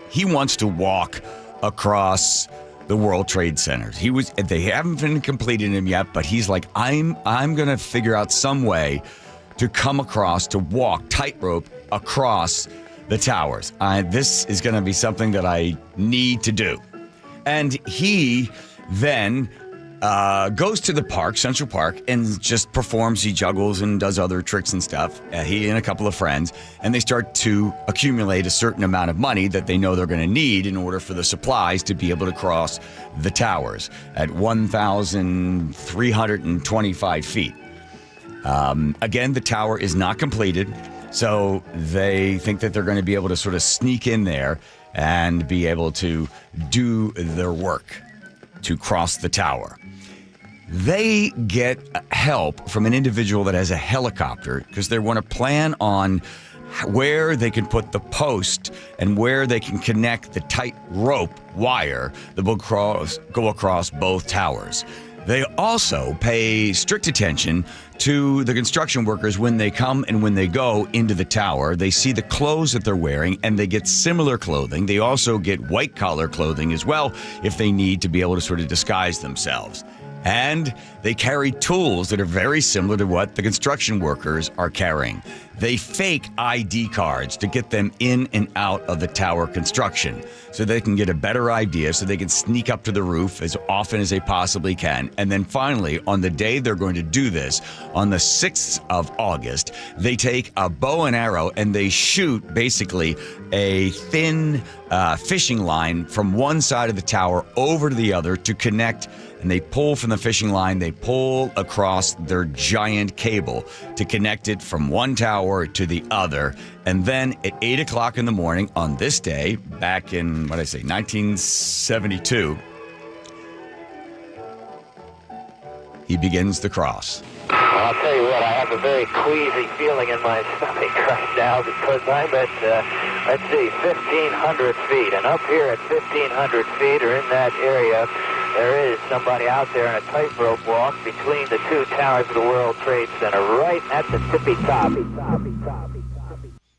he wants to walk across the World Trade Centers. They haven't been completed him yet, but he's like, I'm going to figure out some way to come across, to walk tightrope across the towers. This is going to be something that I need to do. And he then goes to the park, Central Park, and just performs. He juggles and does other tricks and stuff. He and a couple of friends, and they start to accumulate a certain amount of money that they know they're going to need in order for the supplies to be able to cross the towers at 1,325 feet. Again, the tower is not completed, so they think that they're going to be able to sort of sneak in there and be able to do their work to cross the tower. They get help from an individual that has a helicopter because they want to plan on where they can put the post and where they can connect the tight rope wire that will go across both towers. They also pay strict attention to the construction workers when they come and when they go into the tower. They see the clothes that they're wearing, and they get similar clothing. They also get white-collar clothing as well if they need to be able to sort of disguise themselves. And they carry tools that are very similar to what the construction workers are carrying. They fake ID cards to get them in and out of the tower construction so they can get a better idea, so they can sneak up to the roof as often as they possibly can. And then finally, on the day they're going to do this, on the 6th of August, they take a bow and arrow and they shoot basically a thin fishing line from one side of the tower over to the other to connect. And they pull from the fishing line, they pull across their giant cable to connect it from one tower to the other. And then at 8 o'clock in the morning on this day, back in, 1972, he begins the cross. I'll tell you what, I have a very queasy feeling in my stomach right now because I'm at, 1,500 feet. And up here at 1,500 feet or in that area, there is somebody out there in a tightrope walk between the two towers of the World Trade Center, right at the tippy top.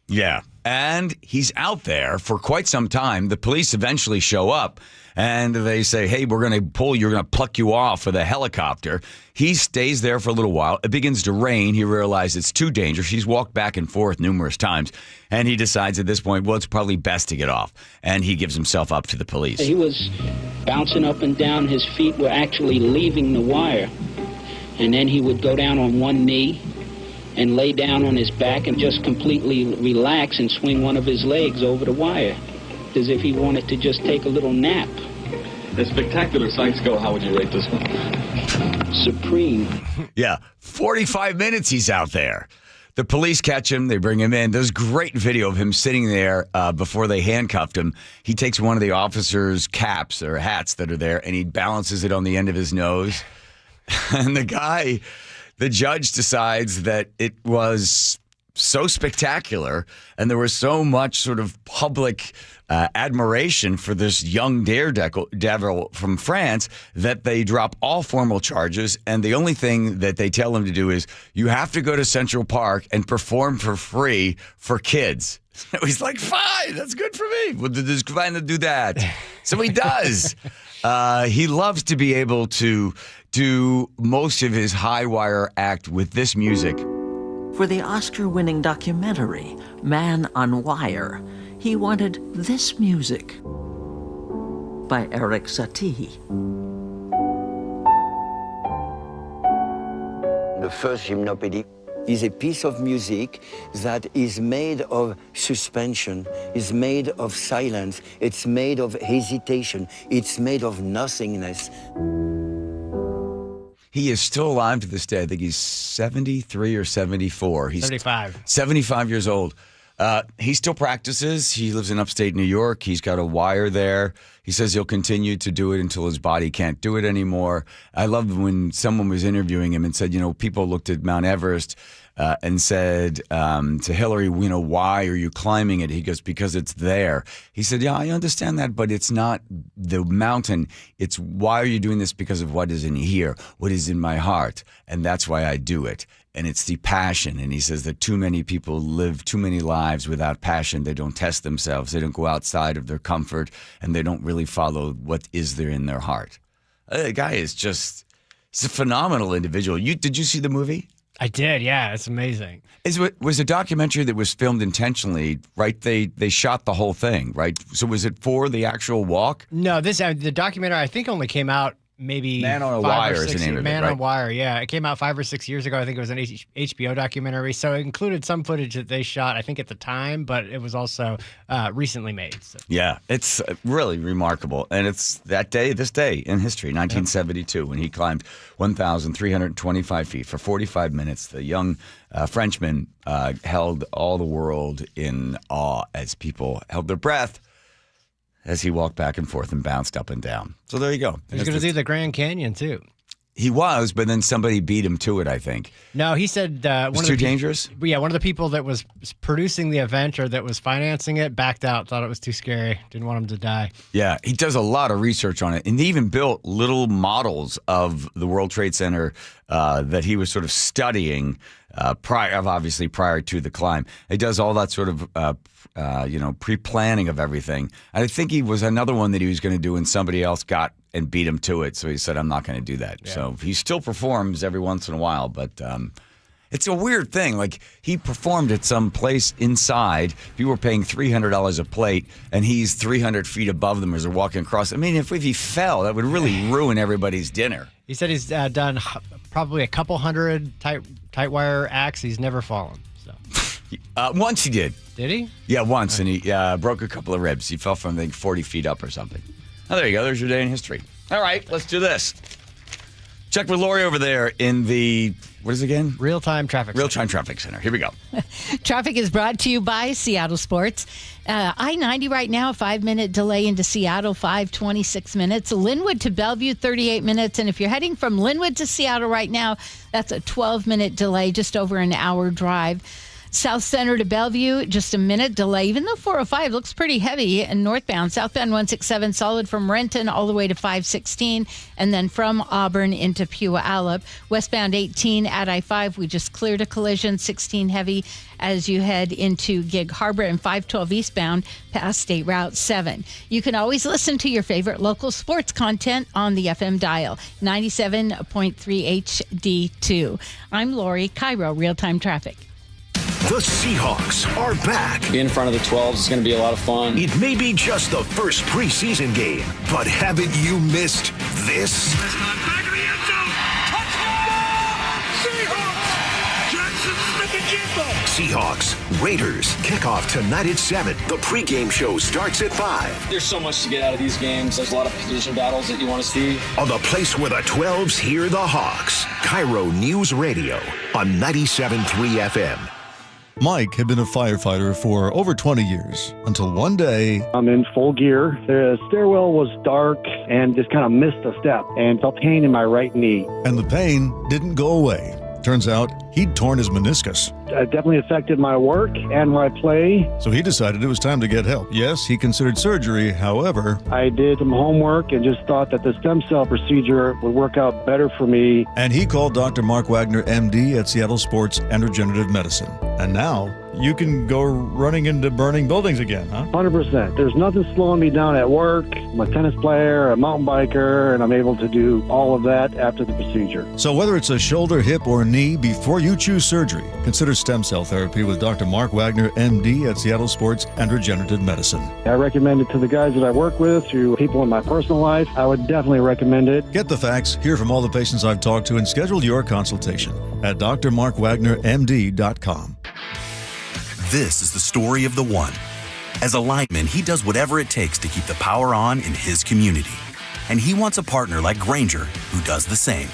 Yeah, and he's out there for quite some time. The police eventually show up, and they say, hey, we're going to pluck you off with a helicopter. He stays there for a little while. It begins to rain. He realizes it's too dangerous. He's walked back and forth numerous times, and he decides at this point, well, it's probably best to get off, and he gives himself up to the police. He was bouncing up and down. His feet were actually leaving the wire, and then he would go down on one knee and lay down on his back and just completely relax and swing one of his legs over the wire, as if he wanted to just take a little nap. As spectacular sights go, how would you rate this one? Supreme. Yeah, 45 minutes he's out there. The police catch him. They bring him in. There's great video of him sitting there before they handcuffed him. He takes one of the officers' caps or hats that are there, and he balances it on the end of his nose. And the judge decides that it was so spectacular and there was so much sort of public admiration for this young daredevil from France that they drop all formal charges, and the only thing that they tell him to do is, you have to go to Central Park and perform for free for kids. So he's like, fine, that's good for me. We'll just trying to do that. So he does. He loves to be able to do most of his high wire act with this music. For the Oscar-winning documentary, Man on Wire, he wanted this music by Eric Satie. The first gymnopédie is a piece of music that is made of suspension, is made of silence, it's made of hesitation, it's made of nothingness. He is still alive to this day. I think he's 73 or 74. He's 75. 75 years old. He still practices. He lives in upstate New York. He's got a wire there. He says he'll continue to do it until his body can't do it anymore. I love when someone was interviewing him and said, people looked at Mount Everest and said to Hillary, why are you climbing it? He goes, because it's there. He said, yeah, I understand that, but it's not the mountain. It's why are you doing this? Because of what is in here, what is in my heart. And that's why I do it. And it's the passion. And he says that too many people live too many lives without passion. They don't test themselves. They don't go outside of their comfort, and they don't really follow what is there in their heart. The guy is he's a phenomenal individual. Did you see the movie? I did, yeah. It's amazing. It was a documentary that was filmed intentionally, right? They shot the whole thing, right? So was it for the actual walk? No, the documentary I think only came out maybe Man on a Wire is the name of it, Man right? on Wire, yeah. It came out 5 or 6 years ago. I think it was an HBO documentary. So it included some footage that they shot, I think, at the time, but it was also recently made. So. Yeah, it's really remarkable. And it's this day in history, 1972, when he climbed 1,325 feet for 45 minutes. The young Frenchman held all the world in awe as people held their breath as he walked back and forth and bounced up and down. So there you go. He's going to do the Grand Canyon, too. He was, but then somebody beat him to it, I think. No, he said it was too dangerous? Yeah, one of the people that was producing the event or that was financing it backed out, thought it was too scary, didn't want him to die. Yeah, he does a lot of research on it. And he even built little models of the World Trade Center that he was sort of studying prior to the climb. He does all that sort of pre-planning of everything. I think he was another one that he was going to do, and somebody else got and beat him to it. So he said, I'm not going to do that. Yeah. So he still performs every once in a while, but it's a weird thing. Like, he performed at some place inside. People were paying $300 a plate, and he's 300 feet above them as they're walking across. I mean, if he fell, that would really ruin everybody's dinner. He said he's done probably a couple hundred tight wire acts. He's never fallen. So once he did. Did he? Yeah, once, and he broke a couple of ribs. He fell from, I think, 40 feet up or something. Oh, there you go. There's your day in history. All right, let's do this. Check with Lori over there in the, what is it again? Real-time traffic center. Here we go. Traffic is brought to you by Seattle Sports. I-90 right now, a 5-minute delay into Seattle, 26 minutes. Linwood to Bellevue, 38 minutes. And if you're heading from Linwood to Seattle right now, that's a 12-minute delay, just over an hour drive. South Center to Bellevue, just a minute delay, even though 405 looks pretty heavy and northbound. Southbound 167 solid from Renton all the way to 516, and then from Auburn into Puyallup. Westbound 18 at I-5, we just cleared a collision, 16 heavy as you head into Gig Harbor, and 512 eastbound past State Route 7. You can always listen to your favorite local sports content on the FM dial, 97.3 HD2. I'm Lori, KIRO Real-Time Traffic. The Seahawks are back. Being in front of the 12s is going to be a lot of fun. It may be just the first preseason game, but haven't you missed this? Back of the end zone. Touchdown! Seahawks! Jackson Seahawks, Raiders, kickoff tonight at 7. The pregame show starts at 5. There's so much to get out of these games. There's a lot of position battles that you want to see. On the place where the 12s hear the Hawks, KIRO News Radio on 97.3 FM. Mike had been a firefighter for over 20 years until one day. I'm in full gear. The stairwell was dark and just kind of missed a step and felt pain in my right knee. And the pain didn't go away. Turns out he'd torn his meniscus. It definitely affected my work and my play. So he decided it was time to get help. Yes, he considered surgery. However, I did some homework and just thought that the stem cell procedure would work out better for me. And he called Dr. Mark Wagner, MD at Seattle Sports and Regenerative Medicine. And now you can go running into burning buildings again, huh? 100%. There's nothing slowing me down at work. I'm a tennis player, a mountain biker, and I'm able to do all of that after the procedure. So whether it's a shoulder, hip, or knee, before you choose surgery, consider stem cell therapy with Dr. Mark Wagner, MD at Seattle Sports and Regenerative Medicine. I recommend it to the guys that I work with, to people in my personal life. I would definitely recommend it. Get the facts, hear from all the patients I've talked to, and schedule your consultation at drmarkwagnermd.com. This is the story of the one. As a lineman, he does whatever it takes to keep the power on in his community. And he wants a partner like Grainger who does the same.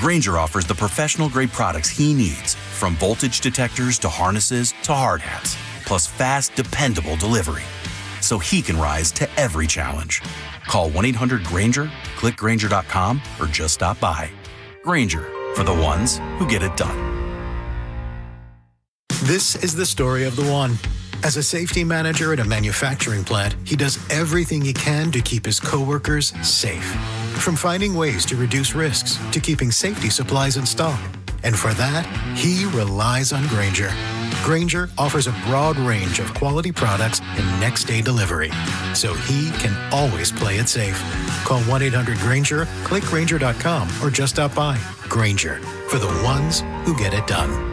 Grainger offers the professional-grade products he needs, from voltage detectors to harnesses to hard hats, plus fast, dependable delivery, so he can rise to every challenge. Call 1-800-GRAINGER, click Grainger.com, or just stop by. Grainger, for the ones who get it done. This is the story of the one. As a safety manager at a manufacturing plant, he does everything he can to keep his coworkers safe. From finding ways to reduce risks to keeping safety supplies in stock. And for that, he relies on Grainger. Grainger offers a broad range of quality products and next-day delivery, so he can always play it safe. Call 1-800-GRAINGER, click Grainger.com, or just stop by. Grainger, for the ones who get it done.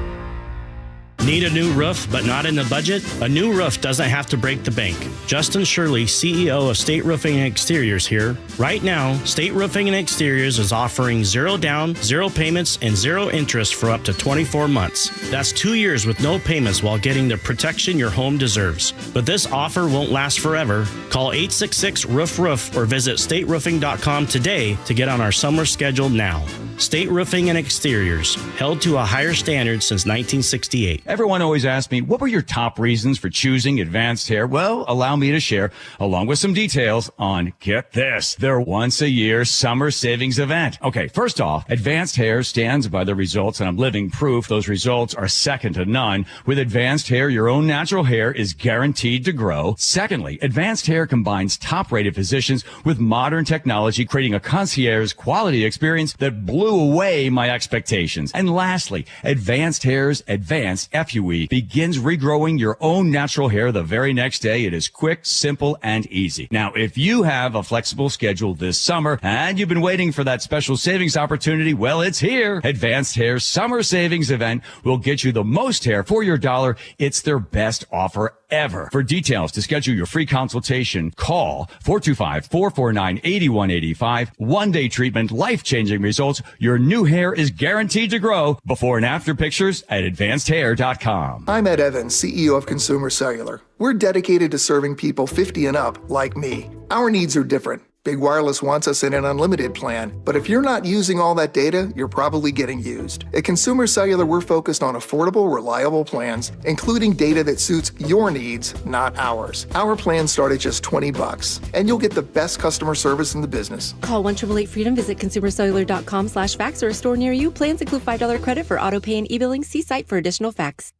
Need a new roof, but not in the budget? A new roof doesn't have to break the bank. Justin Shirley, CEO of State Roofing and Exteriors here. Right now, State Roofing and Exteriors is offering 0 down, 0 payments, and 0 interest for up to 24 months. That's 2 years with no payments while getting the protection your home deserves. But this offer won't last forever. Call 866-ROOF-ROOF or visit stateroofing.com today to get on our summer schedule now. State Roofing and Exteriors, held to a higher standard since 1968. Everyone always asks me, what were your top reasons for choosing Advanced Hair? Well, allow me to share, along with some details, on, get this, their once-a-year summer savings event. Okay, first off, Advanced Hair stands by the results, and I'm living proof those results are second to none. With Advanced Hair, your own natural hair is guaranteed to grow. Secondly, Advanced Hair combines top-rated physicians with modern technology, creating a concierge quality experience that blew away my expectations. And lastly, Advanced Hair's Advanced FUE begins regrowing your own natural hair the very next day. It is quick, simple, and easy. Now, if you have a flexible schedule this summer and you've been waiting for that special savings opportunity, well, it's here. Advanced Hair's summer savings event will get you the most hair for your dollar. It's their best offer ever. For details to schedule your free consultation, call 425-449-8185. One-day treatment, life-changing results. Your new hair is guaranteed to grow. Before and after pictures at advancedhair.com. I'm Ed Evans, CEO of Consumer Cellular. We're dedicated to serving people 50 and up like me. Our needs are different. Big Wireless wants us in an unlimited plan, but if you're not using all that data, you're probably getting used. At Consumer Cellular, we're focused on affordable, reliable plans, including data that suits your needs, not ours. Our plans start at just $20, and you'll get the best customer service in the business. Call 1-888-FREEDOM, visit consumercellular.com/facts or a store near you. Plans include $5 credit for auto pay and e-billing. See site for additional facts.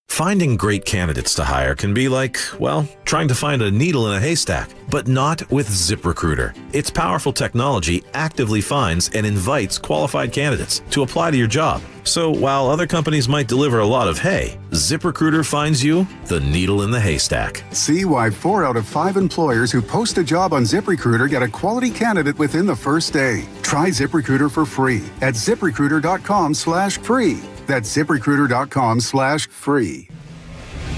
Finding great candidates to hire can be like, well, trying to find a needle in a haystack, but not with ZipRecruiter. Its powerful technology actively finds and invites qualified candidates to apply to your job. So while other companies might deliver a lot of hay, ZipRecruiter finds you the needle in the haystack. See why 4 out of 5 employers who post a job on ZipRecruiter get a quality candidate within the first day. Try ZipRecruiter for free at ZipRecruiter.com/free. That's ZipRecruiter.com/free.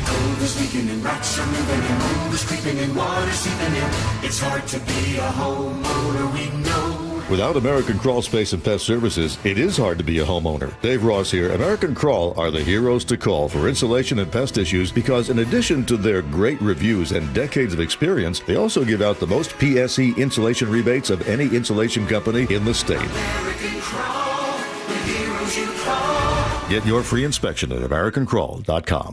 Cold is leaking and rats are moving and mold is creeping and water seeping in. It's hard to be a homeowner, we know. Without American Crawl Space and Pest Services, it is hard to be a homeowner. Dave Ross here. American Crawl are the heroes to call for insulation and pest issues because in addition to their great reviews and decades of experience, they also give out the most PSE insulation rebates of any insulation company in the state. American Crawl, the heroes you call. Get your free inspection at AmericanCrawl.com.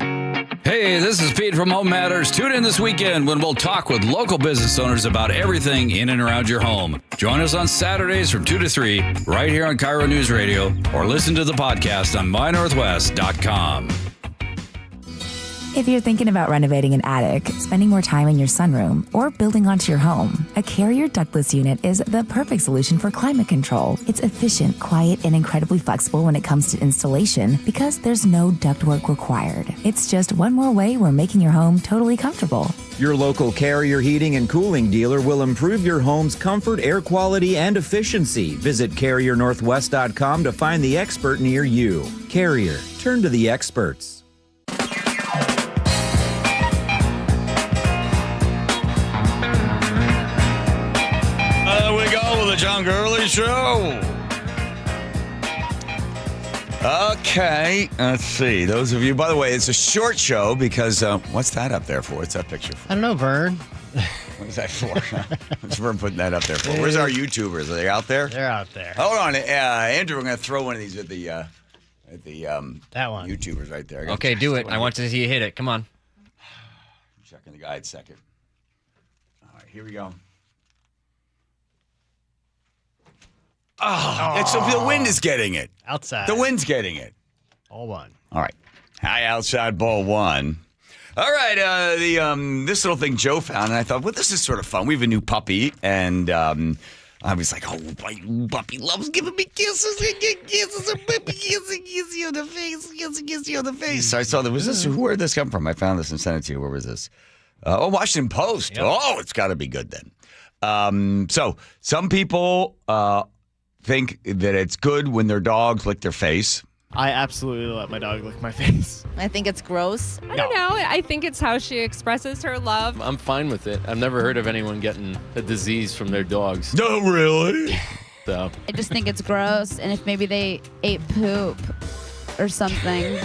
Hey, this is Pete from Home Matters. Tune in this weekend when we'll talk with local business owners about everything in and around your home. Join us on Saturdays from 2 to 3 right here on KIRO News Radio or listen to the podcast on mynorthwest.com. If you're thinking about renovating an attic, spending more time in your sunroom, or building onto your home, a Carrier ductless unit is the perfect solution for climate control. It's efficient, quiet, and incredibly flexible when it comes to installation because there's no ductwork required. It's just one more way we're making your home totally comfortable. Your local Carrier heating and cooling dealer will improve your home's comfort, air quality, and efficiency. Visit CarrierNorthwest.com to find the expert near you. Carrier, turn to the experts. The John Curley Show. Okay, let's see. Those of you, by the way, it's a short show because what's that up there for? What's that picture for? I don't know, Vern. What is that for? What's Vern putting that up there for? Where's our YouTubers? Are they out there? They're out there. Hold on, Andrew. We're gonna throw one of these at the that one YouTubers right there. Okay, do it. I want to see you hit it. Come on. Checking the guide second. All right, here we go. Oh, it's the wind is getting it. Outside. The wind's getting it. All one. All right. Hi, outside ball one. All right. This little thing Joe found, and I thought, well, this is sort of fun. We have a new puppy, and I was like, oh, my puppy loves giving me kisses. Kisses, a puppy kiss you on the face, kiss you on the face. So I saw where did this come from? I found this and sent it to you. Where was this? Washington Post. Yep. Oh, it's got to be good then. So some people think that it's good when their dogs lick their face. I absolutely let my dog lick my face. I think it's gross. I don't know. I think it's how she expresses her love. I'm fine with it. I've never heard of anyone getting a disease from their dogs. No, really? So I just think it's gross. And if maybe they ate poop or something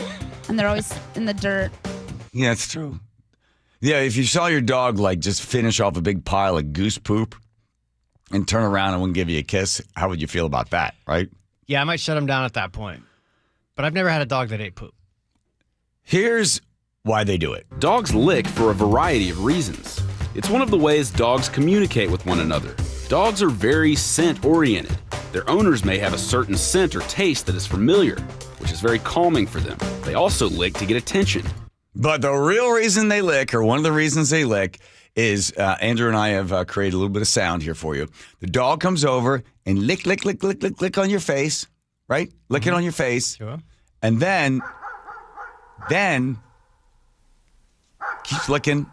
and they're always in the dirt. Yeah, it's true. Yeah, if you saw your dog like just finish off a big pile of goose poop and turn around and wouldn't give you a kiss, how would you feel about that, right? Yeah, I might shut him down at that point. But I've never had a dog that ate poop. Here's why they do it. Dogs lick for a variety of reasons. It's one of the ways dogs communicate with one another. Dogs are very scent-oriented. Their owners may have a certain scent or taste that is familiar, which is very calming for them. They also lick to get attention. But the real reason they lick, or one of the reasons they lick, is Andrew and I have created a little bit of sound here for you. The dog comes over and lick on your face, right? Lick it on your face. Sure. And then keeps licking.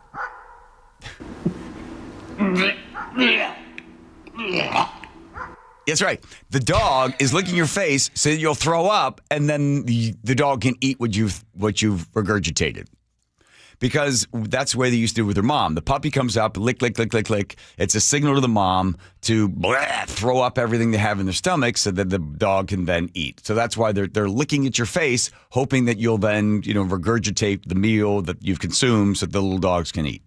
That's right. The dog is licking your face so that you'll throw up, and then the dog can eat what you've regurgitated. Because that's the way they used to do it with their mom. The puppy comes up, lick. It's a signal to the mom to throw up everything they have in their stomach so that the dog can then eat. So that's why they're licking at your face, hoping that you'll then regurgitate the meal that you've consumed so the little dogs can eat.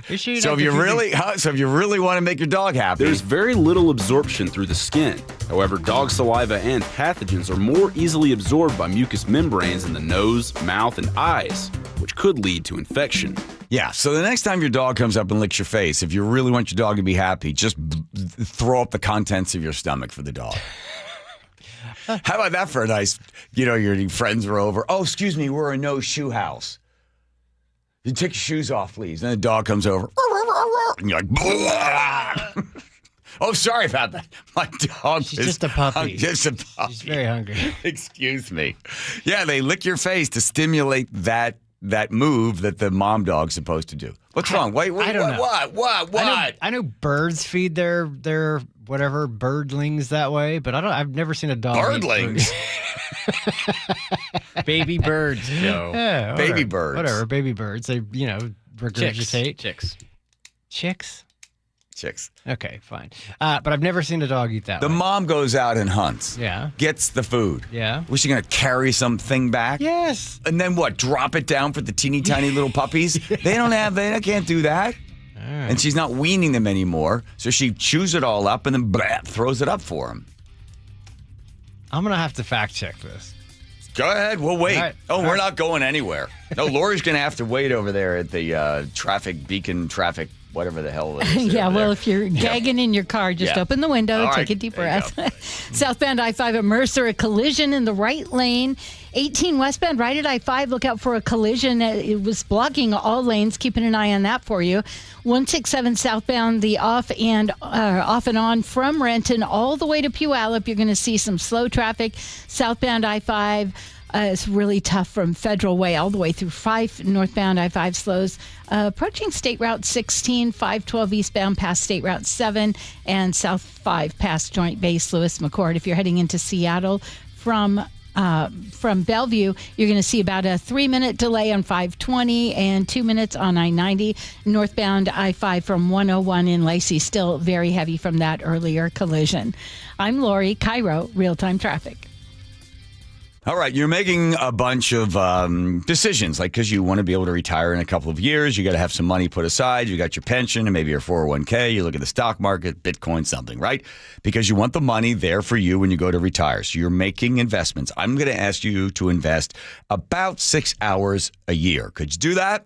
So if you really want to make your dog happy, there's very little absorption through the skin. However, dog saliva and pathogens are more easily absorbed by mucous membranes in the nose, mouth, and eyes, which could lead to infection. Yeah, so the next time your dog comes up and licks your face, if you really want your dog to be happy, just throw up the contents of your stomach for the dog. How about that for a nice, your friends are over. Oh, excuse me, we're a no-shoe house. You take your shoes off, please. And the dog comes over. And you're like, oh, sorry about that. My dog She's just a puppy. Just a puppy. She's very hungry. Excuse me. Yeah, they lick your face to stimulate that move that the mom dog's supposed to do. What's wrong? Wait, I don't know. What? I know birds feed their whatever birdlings that way, but I've never seen a dog Birdlings? Baby birds, Joe. Yeah, baby birds. Whatever, baby birds. They, regurgitate. Chicks? Okay, fine. But I've never seen a dog eat that way. The mom goes out and hunts. Yeah. Gets the food. Yeah. Was she going to carry something back? Yes. And then what? Drop it down for the teeny tiny little puppies? They can't do that. Right. And she's not weaning them anymore. So she chews it all up and then throws it up for them. I'm going to have to fact check this. Go ahead. We'll wait. Right. We're not going anywhere. No, Lori's going to have to wait over there at the traffic beacon, whatever the hell it is. Yeah, well, if you're gagging in your car, just open the window, take a deep breath. Southbound I-5 at Mercer, a collision in the right lane. 18 westbound, right at I-5, look out for a collision. It was blocking all lanes. Keeping an eye on that for you. 167 southbound, the off and on from Renton all the way to Puyallup. You're going to see some slow traffic. Southbound I-5. It's really tough from Federal Way all the way through 5 northbound I-5 slows. Approaching State Route 16, 512 eastbound past State Route 7, and South 5 past Joint Base Lewis McChord. If you're heading into Seattle from Bellevue, you're going to see about a 3-minute delay on 520 and 2 minutes on I-90. Northbound I-5 from 101 in Lacey, still very heavy from that earlier collision. I'm Lori, KIRO, Real-Time Traffic. All right, you're making a bunch of decisions, like because you want to be able to retire in a couple of years. You got to have some money put aside. You got your pension and maybe your 401k. You look at the stock market, Bitcoin, something, right? Because you want the money there for you when you go to retire. So you're making investments. I'm going to ask you to invest about 6 hours a year. Could you do that?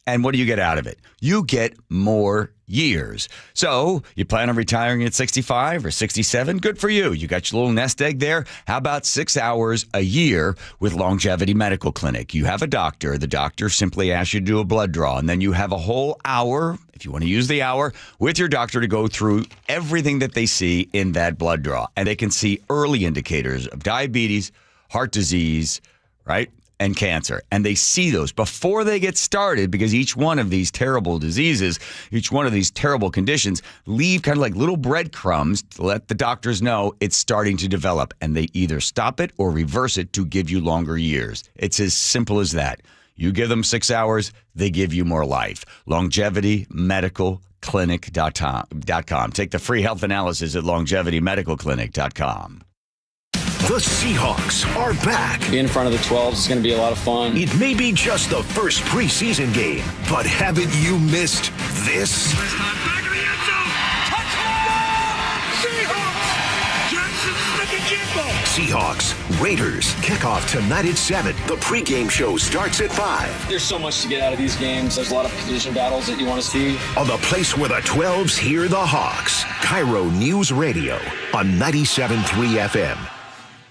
And what do you get out of it? You get more years. So you plan on retiring at 65 or 67? Good for you. You got your little nest egg there. How about 6 hours a year with Longevity Medical Clinic? You have a doctor. The doctor simply asks you to do a blood draw, and then you have a whole hour, if you want to use the hour, with your doctor to go through everything that they see in that blood draw. And they can see early indicators of diabetes, heart disease, right? And cancer. And they see those before they get started, because each one of these terrible diseases, each one of these terrible conditions leave kind of like little breadcrumbs to let the doctors know it's starting to develop, and they either stop it or reverse it to give you longer years. It's as simple as that. You give them 6 hours, they give you more life. LongevityMedicalClinic.com. Take the free health analysis at LongevityMedicalClinic.com. The Seahawks are back. Being in front of the 12s is going to be a lot of fun. It may be just the first preseason game, but haven't you missed this? Seahawks, Raiders. Kickoff tonight at 7. The pregame show starts at 5. There's so much to get out of these games. There's a lot of position battles that you want to see. On the place where the 12s hear the Hawks. KIRO News Radio on 97.3 FM.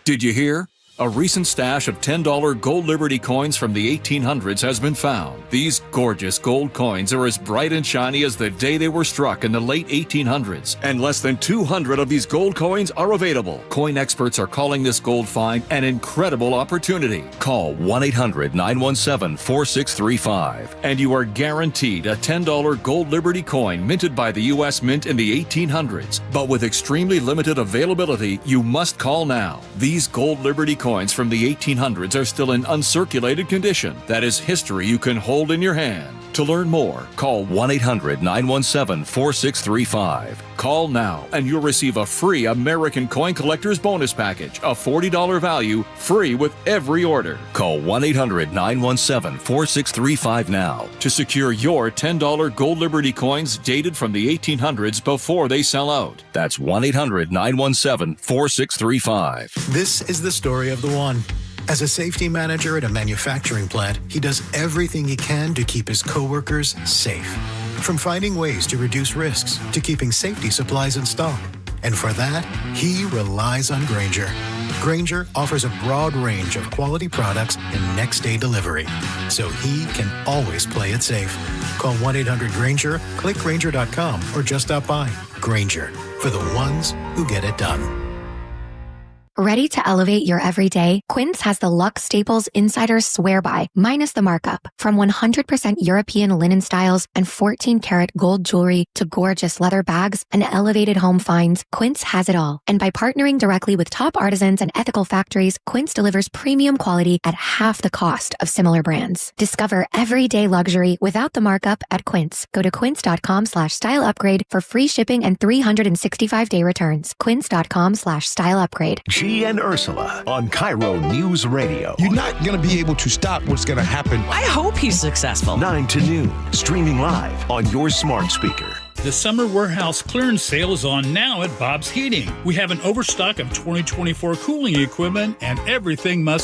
Did you hear? A recent stash of $10 gold Liberty coins from the 1800s has been found. These gorgeous gold coins are as bright and shiny as the day they were struck in the late 1800s. And less than 200 of these gold coins are available. Coin experts are calling this gold find an incredible opportunity. Call 1-800-917-4635 and you are guaranteed a $10 gold Liberty coin minted by the U.S. Mint in the 1800s. But with extremely limited availability, you must call now. These gold Liberty coins from the 1800s are still in uncirculated condition. That is history you can hold in your hand. To learn more, call 1-800-917-4635. Call now and you'll receive a free American Coin Collector's Bonus Package, a $40 value, free with every order. Call 1-800-917-4635 now to secure your $10 gold Liberty coins dated from the 1800s before they sell out. That's 1-800-917-4635. This is the story of the one. As a safety manager at a manufacturing plant, he does everything he can to keep his coworkers safe. From finding ways to reduce risks to keeping safety supplies in stock. And for that, he relies on Grainger. Grainger offers a broad range of quality products and next-day delivery, so he can always play it safe. Call 1-800-GRAINGER, click Grainger.com, or just stop by. Grainger, for the ones who get it done. Ready to elevate your everyday? Quince has the luxe staples insiders swear by, minus the markup. From 100% European linen styles and 14-karat gold jewelry to gorgeous leather bags and elevated home finds, Quince has it all. And by partnering directly with top artisans and ethical factories, Quince delivers premium quality at half the cost of similar brands. Discover everyday luxury without the markup at Quince. Go to quince.com/style upgrade for free shipping and 365-day returns. Quince.com/style upgrade. G and Ursula on KIRO News Radio. You're not going to be able to stop what's going to happen. I hope he's successful. 9 to noon, streaming live on your smart speaker. The summer warehouse clearance sale is on now at Bob's Heating. We have an overstock of 2024 cooling equipment and everything must